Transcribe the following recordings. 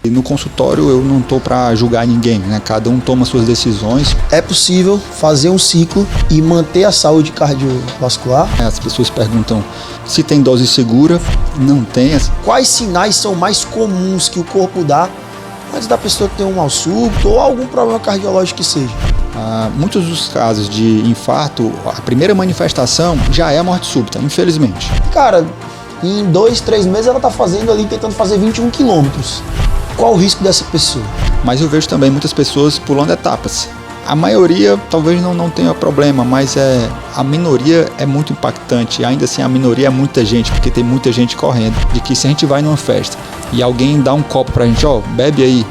E no consultório eu não estou para julgar ninguém, né? Cada um toma suas decisões. É possível fazer um ciclo e manter a saúde cardiovascular? As pessoas perguntam se tem dose segura, não tem. Quais sinais são mais comuns que o corpo dá antes da pessoa ter um mal súbito ou algum problema cardiológico que seja? Muitos dos casos de infarto, a primeira manifestação já é a morte súbita, infelizmente. Cara, em 2, 3 meses ela tá fazendo ali, tentando fazer 21 quilômetros. Qual o risco dessa pessoa? Mas eu vejo também muitas pessoas pulando etapas. A maioria talvez não tenha problema, mas a minoria é muito impactante. Ainda assim, a minoria é muita gente, porque tem muita gente correndo. De que se a gente vai numa festa e alguém dá um copo pra gente, bebe aí,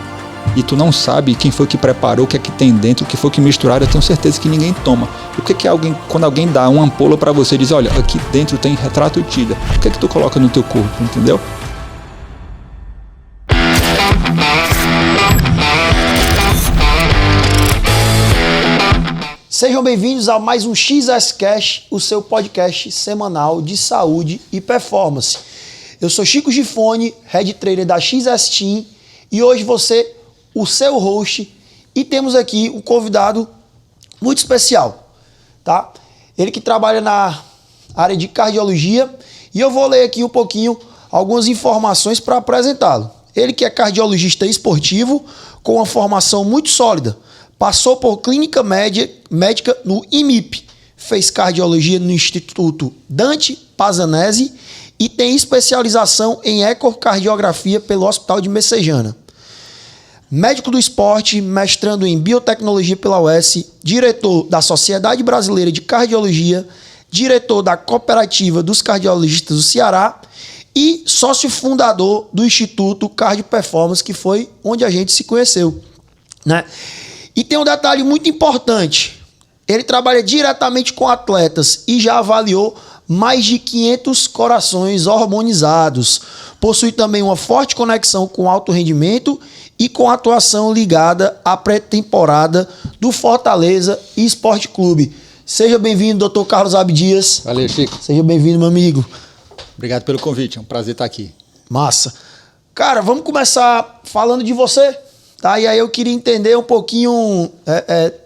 e tu não sabe quem foi que preparou, o que é que tem dentro, o que foi que misturaram, eu tenho certeza que ninguém toma. E por que quando alguém dá uma ampola pra você e diz, olha, aqui dentro tem retrato tida, o que é que tu coloca no teu corpo, entendeu? Sejam bem-vindos a mais um XSCast, o seu podcast semanal de saúde e performance. Eu sou Chico Gifone, Head Trainer da XS Team, e hoje você, o seu host, e temos aqui um convidado muito especial, tá? Ele que trabalha na área de cardiologia, e eu vou ler aqui um pouquinho algumas informações para apresentá-lo. Ele que é cardiologista esportivo, com uma formação muito sólida. Passou por clínica médica no IMIP, fez cardiologia no Instituto Dante Pazanese e tem especialização em ecocardiografia pelo Hospital de Messejana. Médico do esporte, mestrando em biotecnologia pela UES, diretor da Sociedade Brasileira de Cardiologia, diretor da Cooperativa dos Cardiologistas do Ceará e sócio fundador do Instituto Cardio Performance, que foi onde a gente se conheceu, né? E tem um detalhe muito importante, ele trabalha diretamente com atletas e já avaliou mais de 500 corações hormonizados. Possui também uma forte conexão com alto rendimento e com atuação ligada à pré-temporada do Fortaleza Esporte Clube. Seja bem-vindo, Dr. Carlos Abdias. Valeu, Chico. Seja bem-vindo, meu amigo. Obrigado pelo convite, é um prazer estar aqui. Massa. Cara, vamos começar falando de você. Tá, e aí eu queria entender um pouquinho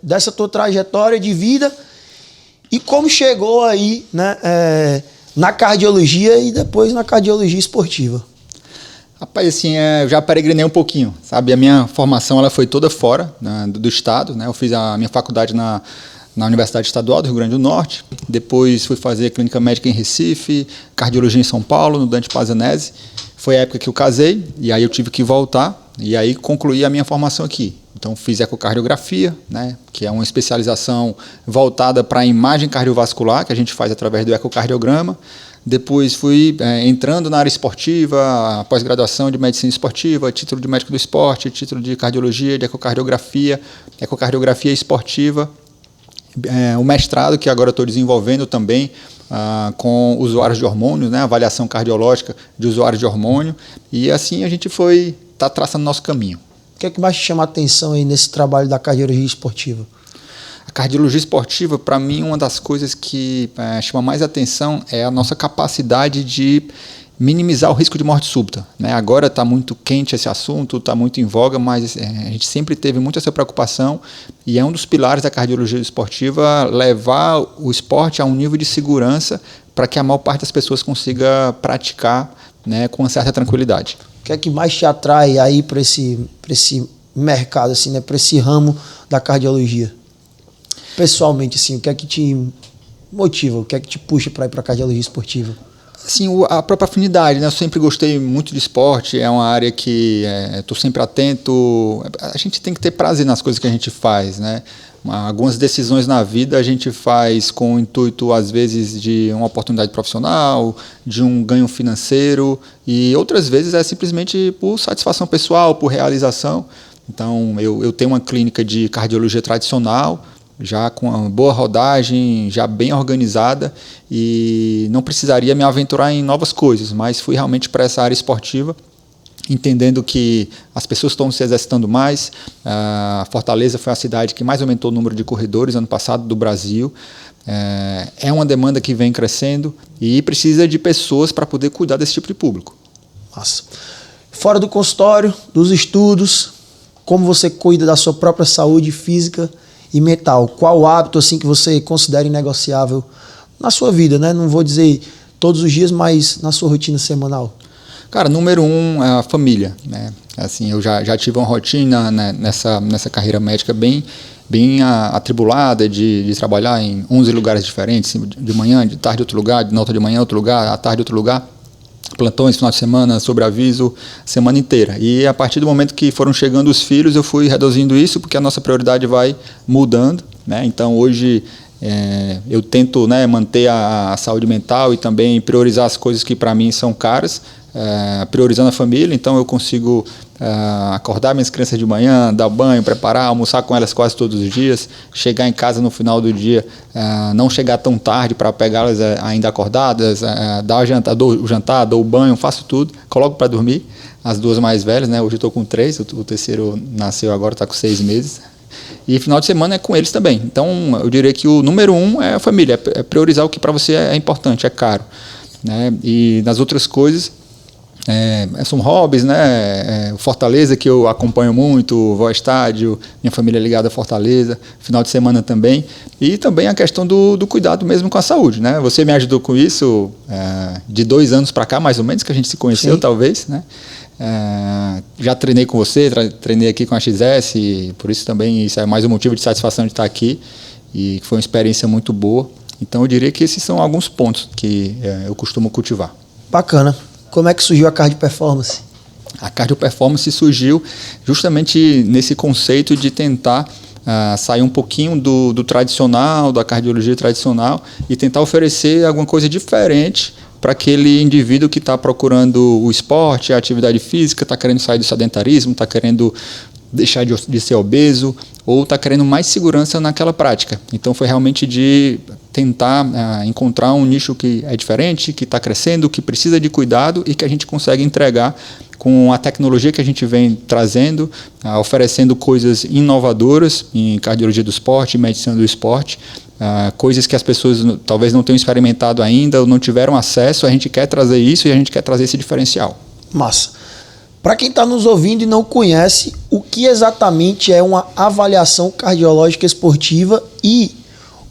dessa tua trajetória de vida e como chegou aí, né, na cardiologia e depois na cardiologia esportiva. Rapaz, assim, eu já peregrinei um pouquinho, sabe? A minha formação ela foi toda fora, né, do estado, né? Eu fiz a minha faculdade na Universidade Estadual do Rio Grande do Norte, depois fui fazer clínica médica em Recife, cardiologia em São Paulo, no Dante Pazanese. Foi a época que eu casei e aí eu tive que voltar e aí concluí a minha formação aqui. Então fiz ecocardiografia, né, que é uma especialização voltada para a imagem cardiovascular, que a gente faz através do ecocardiograma. Depois fui entrando na área esportiva, pós-graduação de medicina esportiva, título de médico do esporte, título de cardiologia, de ecocardiografia esportiva. O mestrado que agora estou desenvolvendo também com usuários de hormônios, né, avaliação cardiológica de usuários de hormônio, e assim a gente está traçando nosso caminho. O que é que mais te chama a atenção aí nesse trabalho da cardiologia esportiva? A cardiologia esportiva, para mim, uma das coisas que chama mais atenção é a nossa capacidade de minimizar o risco de morte súbita, né? Agora está muito quente esse assunto, está muito em voga, mas a gente sempre teve muito essa preocupação e é um dos pilares da cardiologia esportiva levar o esporte a um nível de segurança para que a maior parte das pessoas consiga praticar, né, com uma certa tranquilidade. O que é que mais te atrai aí para esse mercado, assim, né, para esse ramo da cardiologia? Pessoalmente, assim, o que é que te motiva, o que é que te puxa para ir para a cardiologia esportiva? Assim, a própria afinidade, né? Eu sempre gostei muito de esporte, é uma área que estou sempre atento. A gente tem que ter prazer nas coisas que a gente faz, né? Algumas decisões na vida a gente faz com o intuito, às vezes, de uma oportunidade profissional, de um ganho financeiro, e outras vezes é simplesmente por satisfação pessoal, por realização. Então, eu tenho uma clínica de cardiologia tradicional, já com uma boa rodagem, já bem organizada, e não precisaria me aventurar em novas coisas, mas fui realmente para essa área esportiva, entendendo que as pessoas estão se exercitando mais. Fortaleza foi a cidade que mais aumentou o número de corredores ano passado do Brasil. É uma demanda que vem crescendo e precisa de pessoas para poder cuidar desse tipo de público. Nossa. fora do consultório, dos estudos, como você cuida da sua própria saúde física e mental? Qual hábito assim que você considera inegociável na sua vida, né? Não vou dizer todos os dias, mas na sua rotina semanal. Cara, número 1 é a família, né? Assim, eu já tive uma rotina, né, nessa carreira médica bem atribulada de trabalhar em 11 lugares diferentes, de manhã, de tarde outro lugar, de noite de manhã outro lugar, à tarde outro lugar, plantões, final de semana, sobreaviso, semana inteira. E a partir do momento que foram chegando os filhos, eu fui reduzindo isso, porque a nossa prioridade vai mudando, né? Então hoje eu tento, né, manter a saúde mental e também priorizar as coisas que para mim são caras, priorizando a família. Então eu consigo acordar minhas crianças de manhã, dar banho, preparar, almoçar com elas quase todos os dias, chegar em casa no final do dia, não chegar tão tarde para pegá-las ainda acordadas, dar o jantar, dou o banho, faço tudo, coloco para dormir. As duas mais velhas, né? Hoje eu estou com 3, o terceiro nasceu agora, está com 6 meses. E final de semana é com eles também. Então eu diria que o número 1 é a família, é priorizar o que para você é importante, é caro, né? E nas outras coisas são hobbies, né? Fortaleza, que eu acompanho muito, vou ao estádio, minha família é ligada a Fortaleza, final de semana também. E também a questão do cuidado mesmo com a saúde, né? Você me ajudou com isso de 2 anos para cá, mais ou menos, que a gente se conheceu. Sim. Talvez, né? Já treinei com você, treinei aqui com a XS, e por isso também isso é mais um motivo de satisfação de estar aqui, e foi uma experiência muito boa. Então eu diria que esses são alguns pontos que eu costumo cultivar. Bacana. Como é que surgiu a Cardio Performance? A Cardio Performance surgiu justamente nesse conceito de tentar sair um pouquinho do tradicional, da cardiologia tradicional, e tentar oferecer alguma coisa diferente para aquele indivíduo que está procurando o esporte, a atividade física, está querendo sair do sedentarismo, está querendo deixar de ser obeso, ou está querendo mais segurança naquela prática. Então foi realmente de tentar encontrar um nicho que é diferente, que está crescendo, que precisa de cuidado e que a gente consegue entregar com a tecnologia que a gente vem trazendo, oferecendo coisas inovadoras em cardiologia do esporte, medicina do esporte, coisas que as pessoas talvez não tenham experimentado ainda ou não tiveram acesso. A gente quer trazer isso e a gente quer trazer esse diferencial. Massa. Para quem está nos ouvindo e não conhece, o que exatamente é uma avaliação cardiológica esportiva e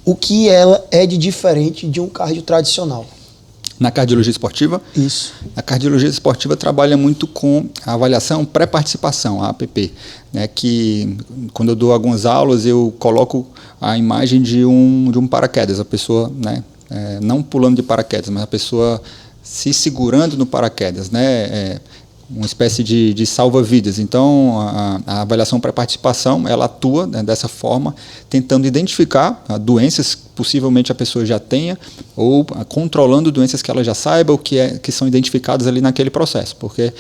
o que ela é de diferente de um cardio tradicional? Na cardiologia esportiva? Isso. A cardiologia esportiva trabalha muito com a avaliação pré-participação, a APP, né, que quando eu dou algumas aulas eu coloco a imagem de um paraquedas, a pessoa, né, não pulando de paraquedas, mas a pessoa se segurando no paraquedas, né, uma espécie de salva-vidas. Então, a avaliação pré-participação, ela atua, né, dessa forma, tentando identificar doenças que possivelmente a pessoa já tenha, ou controlando doenças que ela já saiba, ou que são identificadas ali naquele processo, porque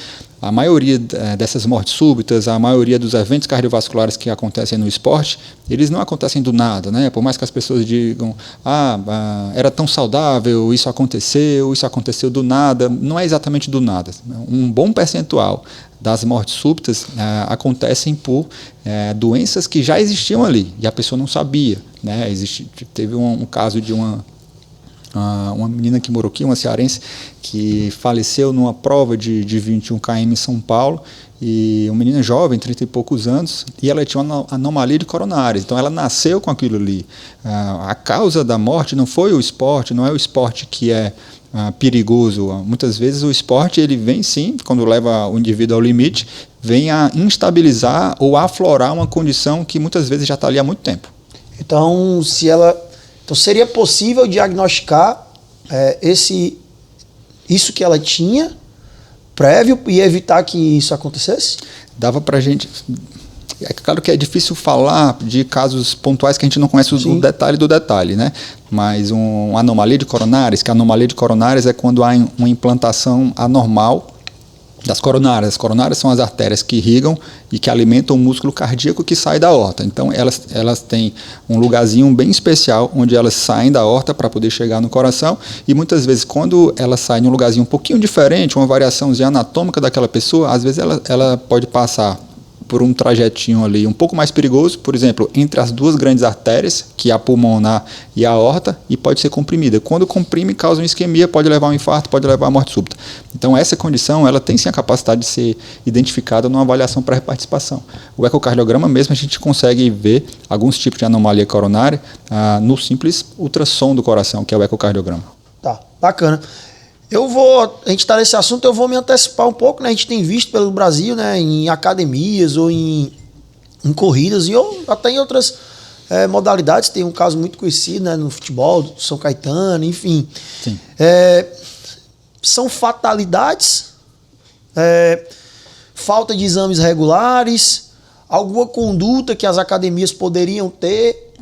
a maioria dessas mortes súbitas, a maioria dos eventos cardiovasculares que acontecem no esporte, eles não acontecem do nada, né? Por mais que as pessoas digam, era tão saudável, isso aconteceu do nada, não é exatamente do nada. Um bom percentual das mortes súbitas acontecem por doenças que já existiam ali, e a pessoa não sabia, né? Teve um caso de uma menina que morou aqui, uma cearense, que faleceu numa prova de 21 km em São Paulo, e uma menina jovem, 30 e poucos anos, e ela tinha uma anomalia de coronárias, então ela nasceu com aquilo ali. A causa da morte não foi o esporte, não é o esporte que é perigoso. Muitas vezes o esporte, ele vem sim, quando leva o indivíduo ao limite, vem a instabilizar ou a aflorar uma condição que muitas vezes já está ali há muito tempo. Então, seria possível diagnosticar isso que ela tinha prévio e evitar que isso acontecesse? Dava para a gente... É claro que é difícil falar de casos pontuais que a gente não conhece o detalhe do detalhe, né? Mas uma anomalia de coronárias, que a anomalia de coronárias é quando há uma implantação anormal das coronárias. As coronárias são as artérias que irrigam e que alimentam o músculo cardíaco que sai da aorta. Então elas têm um lugarzinho bem especial onde elas saem da aorta para poder chegar no coração, e muitas vezes quando elas saem em um lugarzinho um pouquinho diferente, uma variaçãozinha anatômica daquela pessoa, às vezes ela pode passar por um trajetinho ali um pouco mais perigoso, por exemplo, entre as duas grandes artérias, que é a pulmonar e a aorta, e pode ser comprimida. Quando comprime, causa uma isquemia, pode levar a um infarto, pode levar a morte súbita. Então, essa condição, ela tem sim a capacidade de ser identificada numa avaliação pré-participação. O ecocardiograma mesmo, a gente consegue ver alguns tipos de anomalia coronária no simples ultrassom do coração, que é o ecocardiograma. Tá, bacana. A gente está nesse assunto, eu vou me antecipar um pouco, né? A gente tem visto pelo Brasil, né, em academias ou em corridas ou até em outras modalidades. Tem um caso muito conhecido, né, no futebol, do São Caetano, enfim. Sim. São fatalidades, falta de exames regulares, alguma conduta que as academias poderiam ter.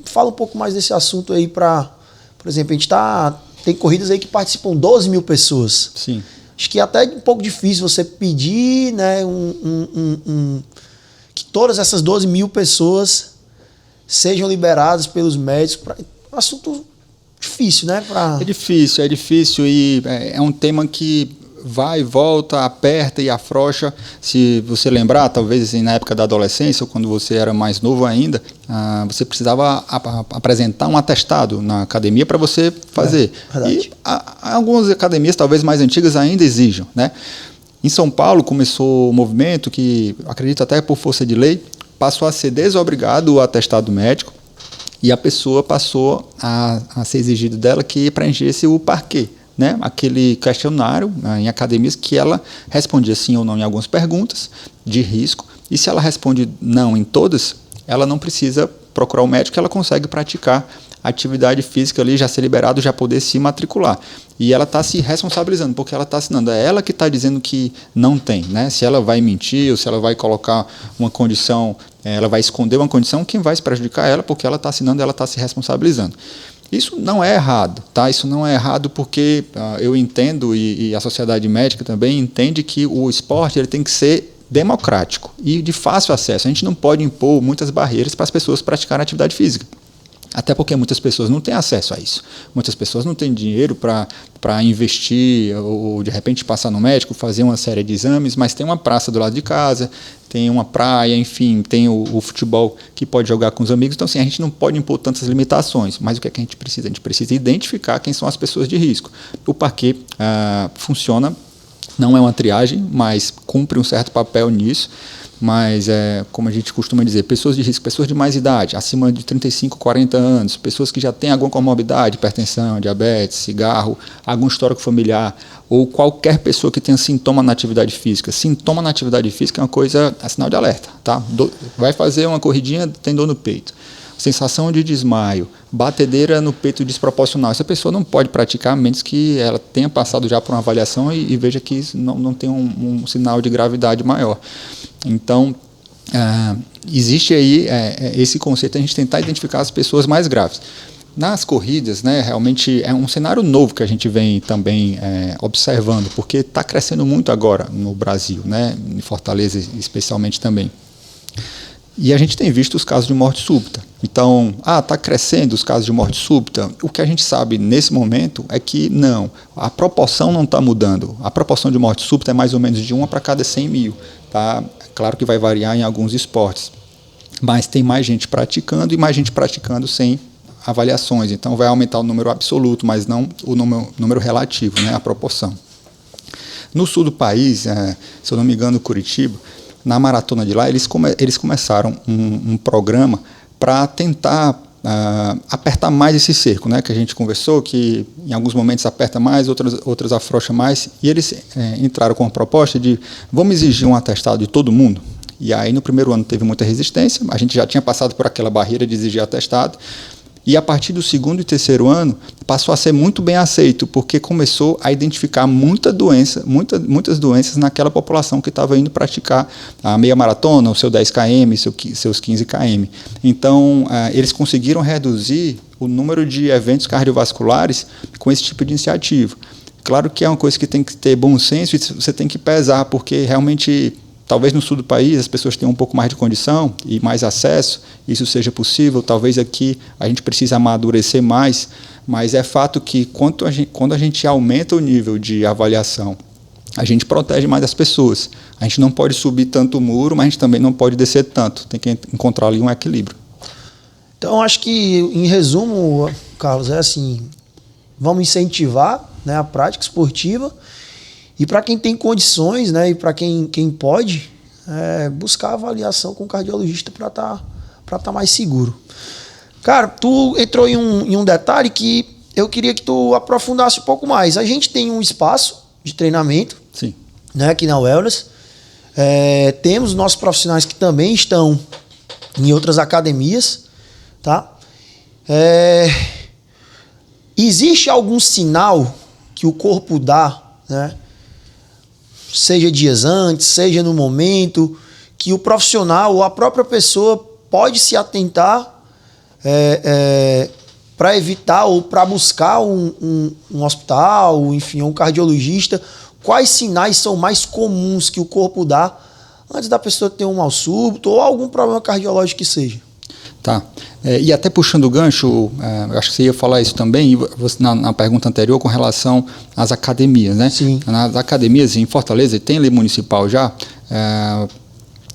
Fala um pouco mais desse assunto aí por exemplo, a gente tem corridas aí que participam 12 mil pessoas. Sim. Acho que é até um pouco difícil você pedir, né, que todas essas 12 mil pessoas sejam liberadas pelos médicos. Um assunto difícil, né? É difícil e é um tema que vai e volta, aperta e afrouxa. Se você lembrar, talvez assim, na época da adolescência, ou quando você era mais novo ainda, você precisava apresentar um atestado na academia para você fazer. E algumas academias, talvez mais antigas, ainda exijam, né? Em São Paulo começou um movimento que, acredito até por força de lei, passou a ser desobrigado o atestado médico e a pessoa passou a ser exigido dela que preenchesse o parquet, né? Aquele questionário em academias que ela respondia sim ou não em algumas perguntas de risco, e se ela responde não em todas, ela não precisa procurar o médico, ela consegue praticar atividade física ali, já ser liberado, já poder se matricular. E ela está se responsabilizando, porque ela está assinando, é ela que está dizendo que não tem, né? Se ela vai mentir ou se ela vai colocar uma condição, ela vai esconder uma condição, quem vai se prejudicar é ela, porque ela está assinando, ela está se responsabilizando. Isso não é errado, tá? Isso não é errado porque eu entendo e a sociedade médica também entende que o esporte ele tem que ser democrático e de fácil acesso. A gente não pode impor muitas barreiras para as pessoas praticarem atividade física. Até porque muitas pessoas não têm acesso a isso. Muitas pessoas não têm dinheiro para investir ou, de repente, passar no médico, fazer uma série de exames, mas tem uma praça do lado de casa, tem uma praia, enfim, tem o futebol que pode jogar com os amigos. Então, assim, a gente não pode impor tantas limitações. Mas o que é que a gente precisa? A gente precisa identificar quem são as pessoas de risco. O parquet funciona, não é uma triagem, mas cumpre um certo papel nisso. Mas, como a gente costuma dizer, pessoas de risco, pessoas de mais idade, acima de 35, 40 anos, pessoas que já têm alguma comorbidade, hipertensão, diabetes, cigarro, algum histórico familiar, ou qualquer pessoa que tenha sintoma na atividade física. Sintoma na atividade física é uma coisa, é sinal de alerta, tá? Vai fazer uma corridinha, tem dor no peito. Sensação de desmaio, batedeira no peito desproporcional. Essa pessoa não pode praticar, a menos que ela tenha passado já por uma avaliação e veja que isso não tem um sinal de gravidade maior. Então, existe aí esse conceito de a gente tentar identificar as pessoas mais graves. Nas corridas, né, realmente é um cenário novo que a gente vem também observando, porque está crescendo muito agora no Brasil, né, em Fortaleza especialmente também. E a gente tem visto os casos de morte súbita. Então, está crescendo os casos de morte súbita. O que a gente sabe nesse momento é que não, a proporção não está mudando. A proporção de morte súbita é mais ou menos de 1 para cada 100 mil. Tá? Claro que vai variar em alguns esportes, mas tem mais gente praticando e mais gente praticando sem avaliações. Então, vai aumentar o número absoluto, mas não o número relativo, né? A proporção. No sul do país, se eu não me engano, Curitiba, na maratona de lá, eles começaram um programa para tentar apertar mais esse cerco, né, que a gente conversou, que em alguns momentos aperta mais, outras afrouxa mais, e eles entraram com a proposta de vamos exigir um atestado de todo mundo. E aí no primeiro ano teve muita resistência, a gente já tinha passado por aquela barreira de exigir atestado, e a partir do segundo e terceiro ano passou a ser muito bem aceito, porque começou a identificar muitas doenças naquela população que estava indo praticar a meia maratona, o seu 10 km, seus 15 km. Então, eles conseguiram reduzir o número de eventos cardiovasculares com esse tipo de iniciativa. Claro que é uma coisa que tem que ter bom senso e você tem que pesar, porque realmente talvez no sul do país as pessoas tenham um pouco mais de condição e mais acesso, isso seja possível. Talvez aqui a gente precise amadurecer mais, mas é fato que quando a gente aumenta o nível de avaliação a gente protege mais as pessoas. A gente não pode subir tanto o muro, mas a gente também não pode descer tanto. Tem que encontrar ali um equilíbrio. Então, acho que, em resumo, Carlos, é assim, vamos incentivar, né, a prática esportiva e para quem tem condições, né, e para quem pode, buscar avaliação com o cardiologista para tá mais seguro. Cara, tu entrou em um detalhe que eu queria que tu aprofundasse um pouco mais. A gente tem um espaço de treinamento, sim, né, aqui na Wellness. Temos nossos profissionais que também estão em outras academias, tá? Existe algum sinal que o corpo dá, né? Seja dias antes, seja no momento, que o profissional ou a própria pessoa pode se atentar para evitar ou para buscar um hospital, enfim, um cardiologista? Quais sinais são mais comuns que o corpo dá antes da pessoa ter um mal súbito ou algum problema cardiológico que seja? Tá. E até puxando o gancho, eu acho que você ia falar isso também, você, na pergunta anterior, com relação às academias, né? Sim. Nas academias em Fortaleza, tem lei municipal já,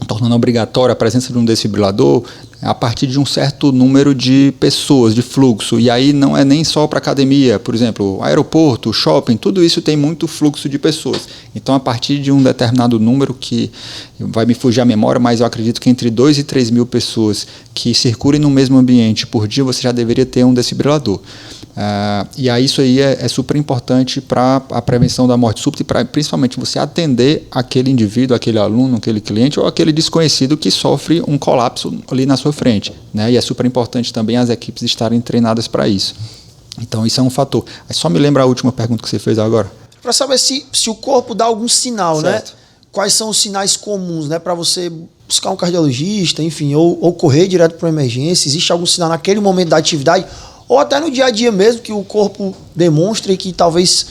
tornando obrigatória a presença de um desfibrilador a partir de um certo número de pessoas, de fluxo. E aí não é nem só para academia, por exemplo, aeroporto, shopping, tudo isso tem muito fluxo de pessoas. Então, a partir de um determinado número, que vai me fugir a memória, mas eu acredito que entre 2 e 3 mil pessoas que circulem no mesmo ambiente por dia, você já deveria ter um desfibrilador. E aí isso aí é super importante para a prevenção da morte súbita e para principalmente você atender aquele indivíduo, aquele aluno, aquele cliente ou aquele desconhecido que sofre um colapso ali na sua frente, né? E é super importante também as equipes estarem treinadas para isso. Então isso é um fator. Aí só me lembra a última pergunta que você fez agora. Para saber se o corpo dá algum sinal, certo, né? Quais são os sinais comuns, né? Para você buscar um cardiologista, enfim, ou correr direto para uma emergência. Existe algum sinal naquele momento da atividade ou até no dia a dia mesmo que o corpo demonstra e que talvez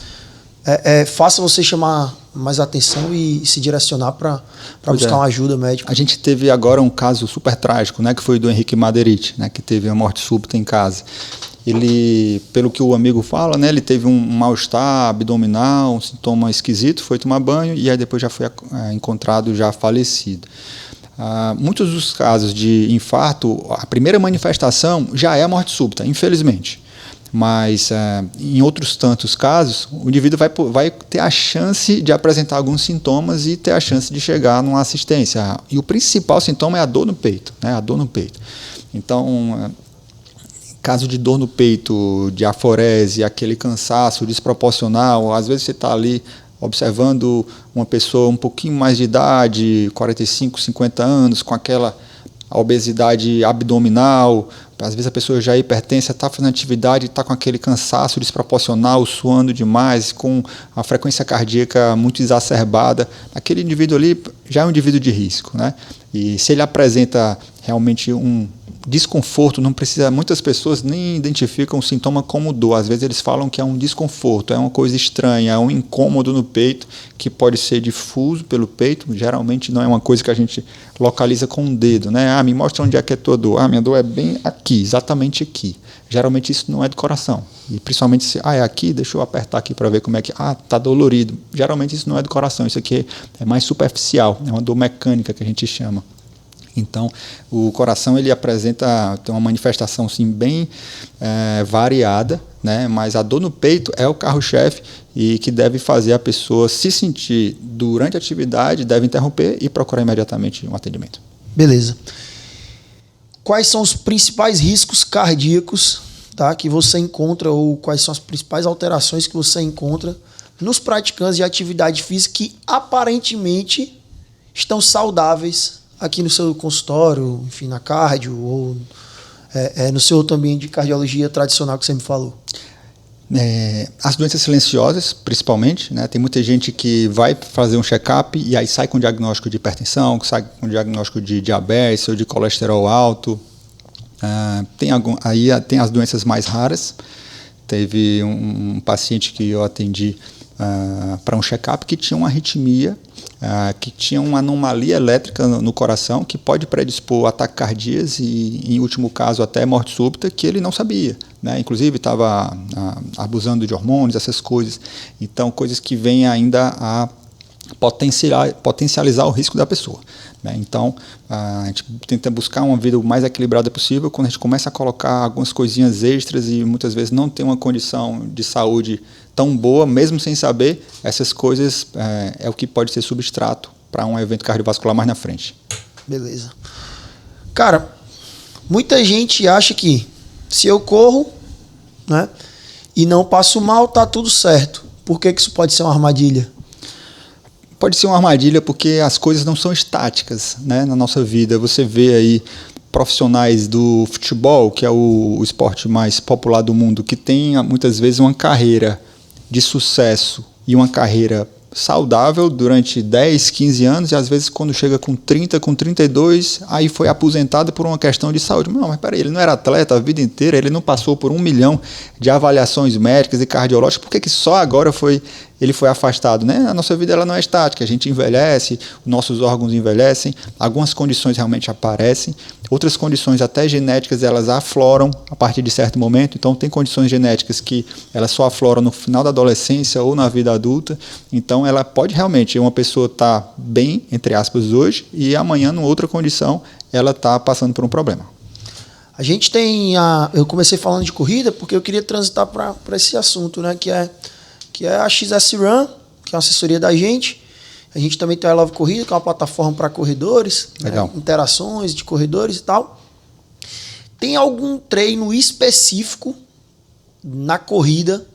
faça você chamar mais atenção e se direcionar para buscar uma ajuda médica? A gente teve agora um caso super trágico, né, que foi do Henrique Maderite, né, que teve uma morte súbita em casa. Ele, pelo que o amigo fala, né, ele teve um mal-estar abdominal, um sintoma esquisito, foi tomar banho e aí depois já foi encontrado já falecido. Muitos dos casos de infarto, a primeira manifestação já é a morte súbita, infelizmente. Mas em outros tantos casos, o indivíduo vai ter a chance de apresentar alguns sintomas e ter a chance de chegar numa assistência. E o principal sintoma é a dor no peito, né? A dor no peito. Então, caso de dor no peito, de aforese, aquele cansaço desproporcional, às vezes você está ali observando uma pessoa um pouquinho mais de idade, 45, 50 anos, com aquela obesidade abdominal, às vezes a pessoa já é hipertensa, está fazendo atividade, está com aquele cansaço desproporcional, suando demais, com a frequência cardíaca muito exacerbada, aquele indivíduo ali já é um indivíduo de risco, né? E se ele apresenta realmente um desconforto, não precisa, muitas pessoas nem identificam o sintoma como dor, às vezes eles falam que é um desconforto, é uma coisa estranha, é um incômodo no peito que pode ser difuso pelo peito, geralmente não é uma coisa que a gente localiza com o dedo, né? Me mostra onde é que é tua dor. Minha dor é bem aqui, exatamente aqui. Geralmente isso não é do coração. E principalmente se, é aqui, deixa eu apertar aqui para ver como é que, tá dolorido. Geralmente isso não é do coração, isso aqui é mais superficial, é uma dor mecânica que a gente chama. Então, o coração ele tem uma manifestação sim, bem variada, né? Mas a dor no peito é o carro-chefe e que deve fazer a pessoa se sentir durante a atividade, deve interromper e procurar imediatamente um atendimento. Beleza. Quais são os principais riscos cardíacos, tá, que você encontra, ou quais são as principais alterações que você encontra nos praticantes de atividade física que aparentemente estão saudáveis aqui no seu consultório, enfim, na cardio, ou no seu outro ambiente de cardiologia tradicional que você me falou? As doenças silenciosas, principalmente, né? Tem muita gente que vai fazer um check-up e aí sai com diagnóstico de hipertensão, sai com diagnóstico de diabetes ou de colesterol alto. Aí tem as doenças mais raras. Teve um paciente que eu atendi para um check-up que tinha uma arritmia, que tinha uma anomalia elétrica no coração que pode predispor a ataques cardíacos e, em último caso, até morte súbita, que ele não sabia, né? Inclusive estava abusando de hormônios, essas coisas. Então, coisas que vêm ainda a potencializar o risco da pessoa, né? Então, a gente tenta buscar uma vida o mais equilibrada possível. Quando a gente começa a colocar algumas coisinhas extras e muitas vezes não tem uma condição de saúde tão boa, mesmo sem saber, essas coisas é o que pode ser substrato para um evento cardiovascular mais na frente. Beleza. Cara, muita gente acha que se eu corro, né, e não passo mal, tá tudo certo. Por que isso pode ser uma armadilha? Pode ser uma armadilha porque as coisas não são estáticas, né, na nossa vida. Você vê aí profissionais do futebol, que é o esporte mais popular do mundo, que tem muitas vezes uma carreira de sucesso e uma carreira saudável durante 10, 15 anos, e às vezes quando chega com 30, com 32, aí foi aposentado por uma questão de saúde. Não, mas peraí, ele não era atleta a vida inteira, ele não passou por 1 milhão de avaliações médicas e cardiológicas, por que só agora ele foi afastado, né? A nossa vida ela não é estática, a gente envelhece, nossos órgãos envelhecem, algumas condições realmente aparecem, outras condições até genéticas elas afloram a partir de certo momento. Então tem condições genéticas que elas só afloram no final da adolescência ou na vida adulta. Então ela pode realmente, uma pessoa estar bem, entre aspas, hoje, e amanhã, numa outra condição, ela está passando por um problema. A gente tem eu comecei falando de corrida porque eu queria transitar para esse assunto, né, que é a XS Run, que é uma assessoria da gente. A gente também tem a I Love Corrida, que é uma plataforma para corredores, legal, né, interações de corredores e tal. Tem algum treino específico na corrida?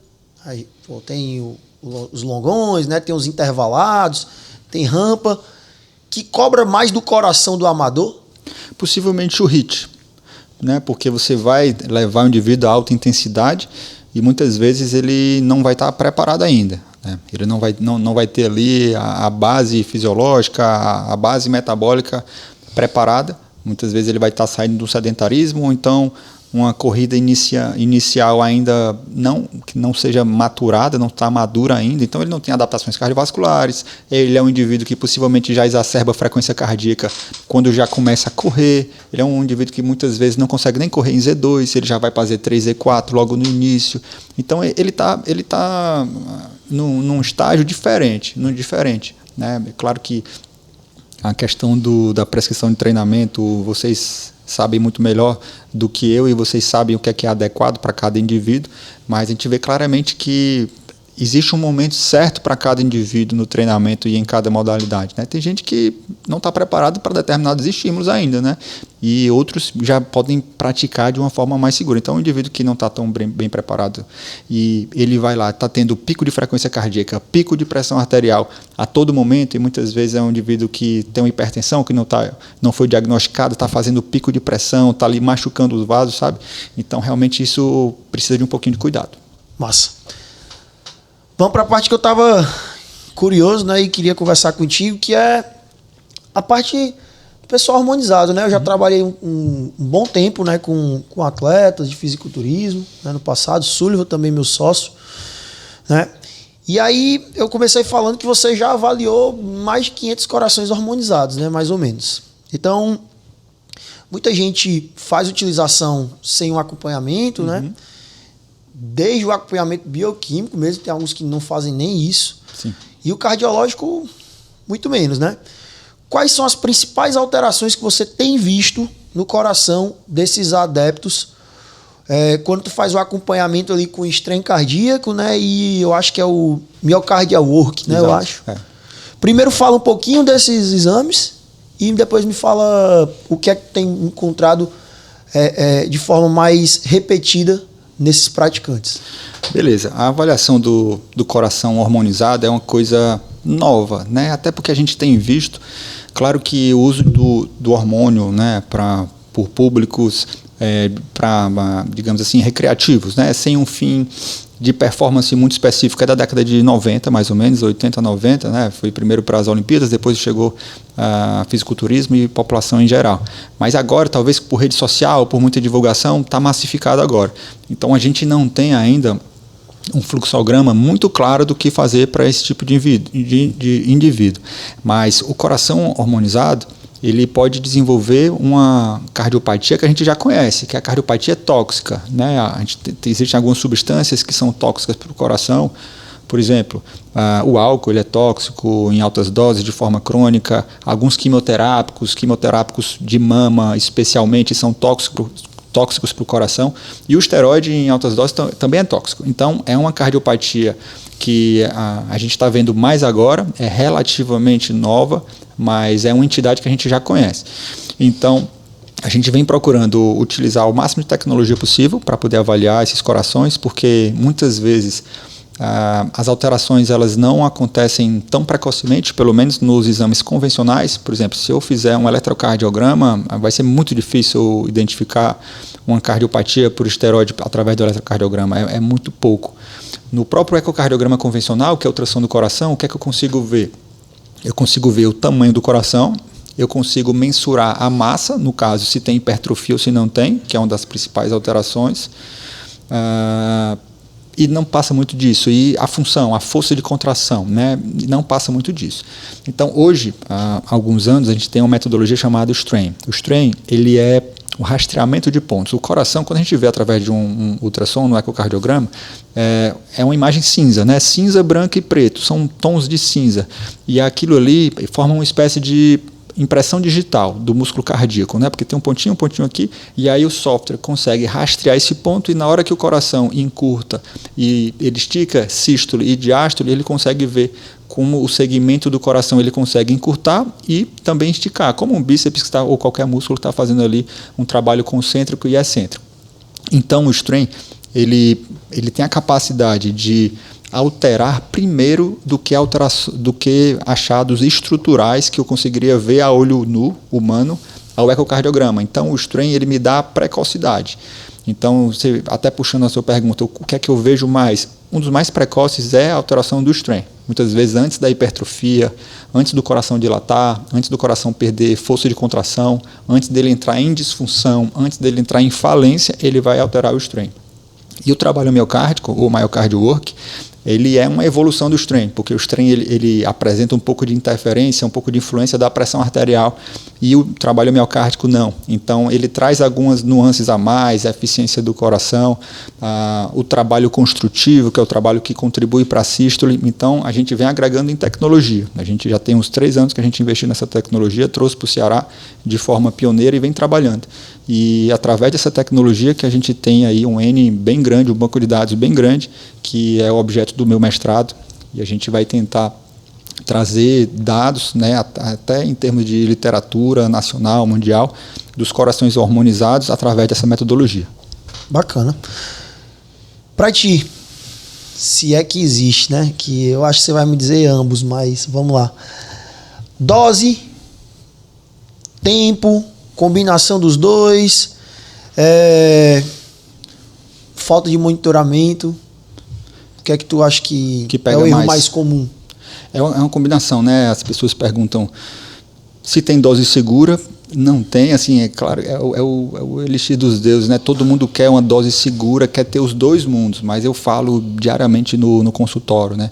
Aí, pô, tem os longões, né, tem os intervalados, tem rampa, que cobra mais do coração do amador? Possivelmente o HIIT, né, porque você vai levar o indivíduo a alta intensidade e muitas vezes ele não vai estar preparado ainda, né? Ele não vai ter ali a base fisiológica, a base metabólica preparada. Muitas vezes ele vai estar saindo do sedentarismo, ou então uma corrida inicial ainda que não seja maturada, não está madura ainda, então ele não tem adaptações cardiovasculares, ele é um indivíduo que possivelmente já exacerba a frequência cardíaca quando já começa a correr, ele é um indivíduo que muitas vezes não consegue nem correr em Z2, ele já vai para Z3, Z4 logo no início. Então ele tá num estágio diferente, né? É claro que a questão da prescrição de treinamento, vocês sabem muito melhor do que eu e vocês sabem o que é adequado para cada indivíduo, mas a gente vê claramente que existe um momento certo para cada indivíduo no treinamento e em cada modalidade, né? Tem gente que não está preparado para determinados estímulos ainda, né? E outros já podem praticar de uma forma mais segura. Então, um indivíduo que não está tão bem preparado e ele vai lá, está tendo pico de frequência cardíaca, pico de pressão arterial a todo momento, e muitas vezes é um indivíduo que tem uma hipertensão, que não foi diagnosticado, está fazendo pico de pressão, está ali machucando os vasos, sabe? Então, realmente, isso precisa de um pouquinho de cuidado. Massa. Vamos para a parte que eu estava curioso, né, e queria conversar contigo, que é a parte do pessoal harmonizado, né? Eu já trabalhei um bom tempo, né, com atletas de fisiculturismo, né, no passado. Sullivan também meu sócio, né? E aí eu comecei falando que você já avaliou mais de 500 corações harmonizados, né, mais ou menos. Então, muita gente faz utilização sem um acompanhamento, né? Desde o acompanhamento bioquímico mesmo, tem alguns que não fazem nem isso. Sim. E o cardiológico, muito menos, né? Quais são as principais alterações que você tem visto no coração desses adeptos quando tu faz o acompanhamento ali com estresse cardíaco, né? E eu acho que é o myocardial work, né? Exato. Eu acho. Primeiro fala um pouquinho desses exames e depois me fala o que é que tem encontrado de forma mais repetida nesses praticantes. Beleza. A avaliação do coração hormonizado é uma coisa nova, né? Até porque a gente tem visto, claro que o uso do hormônio, né, por públicos, digamos assim, recreativos, né, sem um fim de performance muito específico, é da década de 90, mais ou menos, 80, 90, né? Foi primeiro para as Olimpíadas, depois chegou a fisiculturismo e população em geral. Mas agora, talvez por rede social, por muita divulgação, está massificado agora. Então a gente não tem ainda um fluxograma muito claro do que fazer para esse tipo de indivíduo. Mas o coração hormonizado, ele pode desenvolver uma cardiopatia que a gente já conhece, que é a cardiopatia tóxica, né? Existem algumas substâncias que são tóxicas para o coração, Por exemplo, o álcool ele é tóxico em altas doses de forma crônica, alguns quimioterápicos de mama especialmente são tóxicos para o coração, e o esteroide em altas doses também é tóxico. Então, é uma cardiopatia que a gente está vendo mais agora, é relativamente nova, mas é uma entidade que a gente já conhece. Então, a gente vem procurando utilizar o máximo de tecnologia possível para poder avaliar esses corações, porque muitas vezes as alterações elas não acontecem tão precocemente, pelo menos nos exames convencionais. Por exemplo, se eu fizer um eletrocardiograma, vai ser muito difícil identificar uma cardiopatia por esteroide através do eletrocardiograma, é muito pouco. No próprio ecocardiograma convencional, que é a ultrassom do coração, o que é que eu consigo ver? Eu consigo ver o tamanho do coração, eu consigo mensurar a massa, no caso, se tem hipertrofia ou se não tem, que é uma das principais alterações, e não passa muito disso. E a função, a força de contração, né, não passa muito disso. Então, hoje, há alguns anos, a gente tem uma metodologia chamada STRAIN. O STRAIN, ele é o rastreamento de pontos. O coração, quando a gente vê através de um ultrassom, no ecocardiograma, é uma imagem cinza, né? Cinza, branco e preto, são tons de cinza. E aquilo ali forma uma espécie de impressão digital do músculo cardíaco, né? Porque tem um pontinho aqui, e aí o software consegue rastrear esse ponto, e na hora que o coração encurta e ele estica sístole e diástole, ele consegue ver como o segmento do coração ele consegue encurtar e também esticar, como um bíceps ou qualquer músculo está fazendo ali um trabalho concêntrico e excêntrico. Então o STRAIN ele tem a capacidade de alterar primeiro do que achados estruturais que eu conseguiria ver a olho nu, humano, ao ecocardiograma. Então o STRAIN ele me dá precocidade. Então, até puxando a sua pergunta, o que é que eu vejo mais? Um dos mais precoces é a alteração do STRAIN. Muitas vezes antes da hipertrofia, antes do coração dilatar, antes do coração perder força de contração, antes dele entrar em disfunção, antes dele entrar em falência, ele vai alterar o STRAIN. E o trabalho miocárdico, ou myocardio work, ele é uma evolução do STRAIN, porque o STRAIN ele apresenta um pouco de interferência, um pouco de influência da pressão arterial, e o trabalho miocárdico não. Então, ele traz algumas nuances a mais, a eficiência do coração, o trabalho construtivo, que é o trabalho que contribui para a sístole. Então, a gente vem agregando em tecnologia. A gente já tem uns 3 anos que a gente investiu nessa tecnologia, trouxe para o Ceará de forma pioneira e vem trabalhando. E através dessa tecnologia que a gente tem aí um N bem grande, um banco de dados bem grande, que é o objeto do meu mestrado, e a gente vai tentar trazer dados, né, até em termos de literatura nacional, mundial, dos corações hormonizados através dessa metodologia. Bacana. Para ti, se é que existe, né, que eu acho que você vai me dizer ambos, mas vamos lá. Dose, tempo, combinação dos dois, falta de monitoramento. O que é que tu acha que é o erro mais comum? É uma combinação, né? As pessoas perguntam se tem dose segura. Não tem, assim, é claro, é o elixir dos deuses, né? Todo mundo quer uma dose segura, quer ter os dois mundos, mas eu falo diariamente no consultório, né?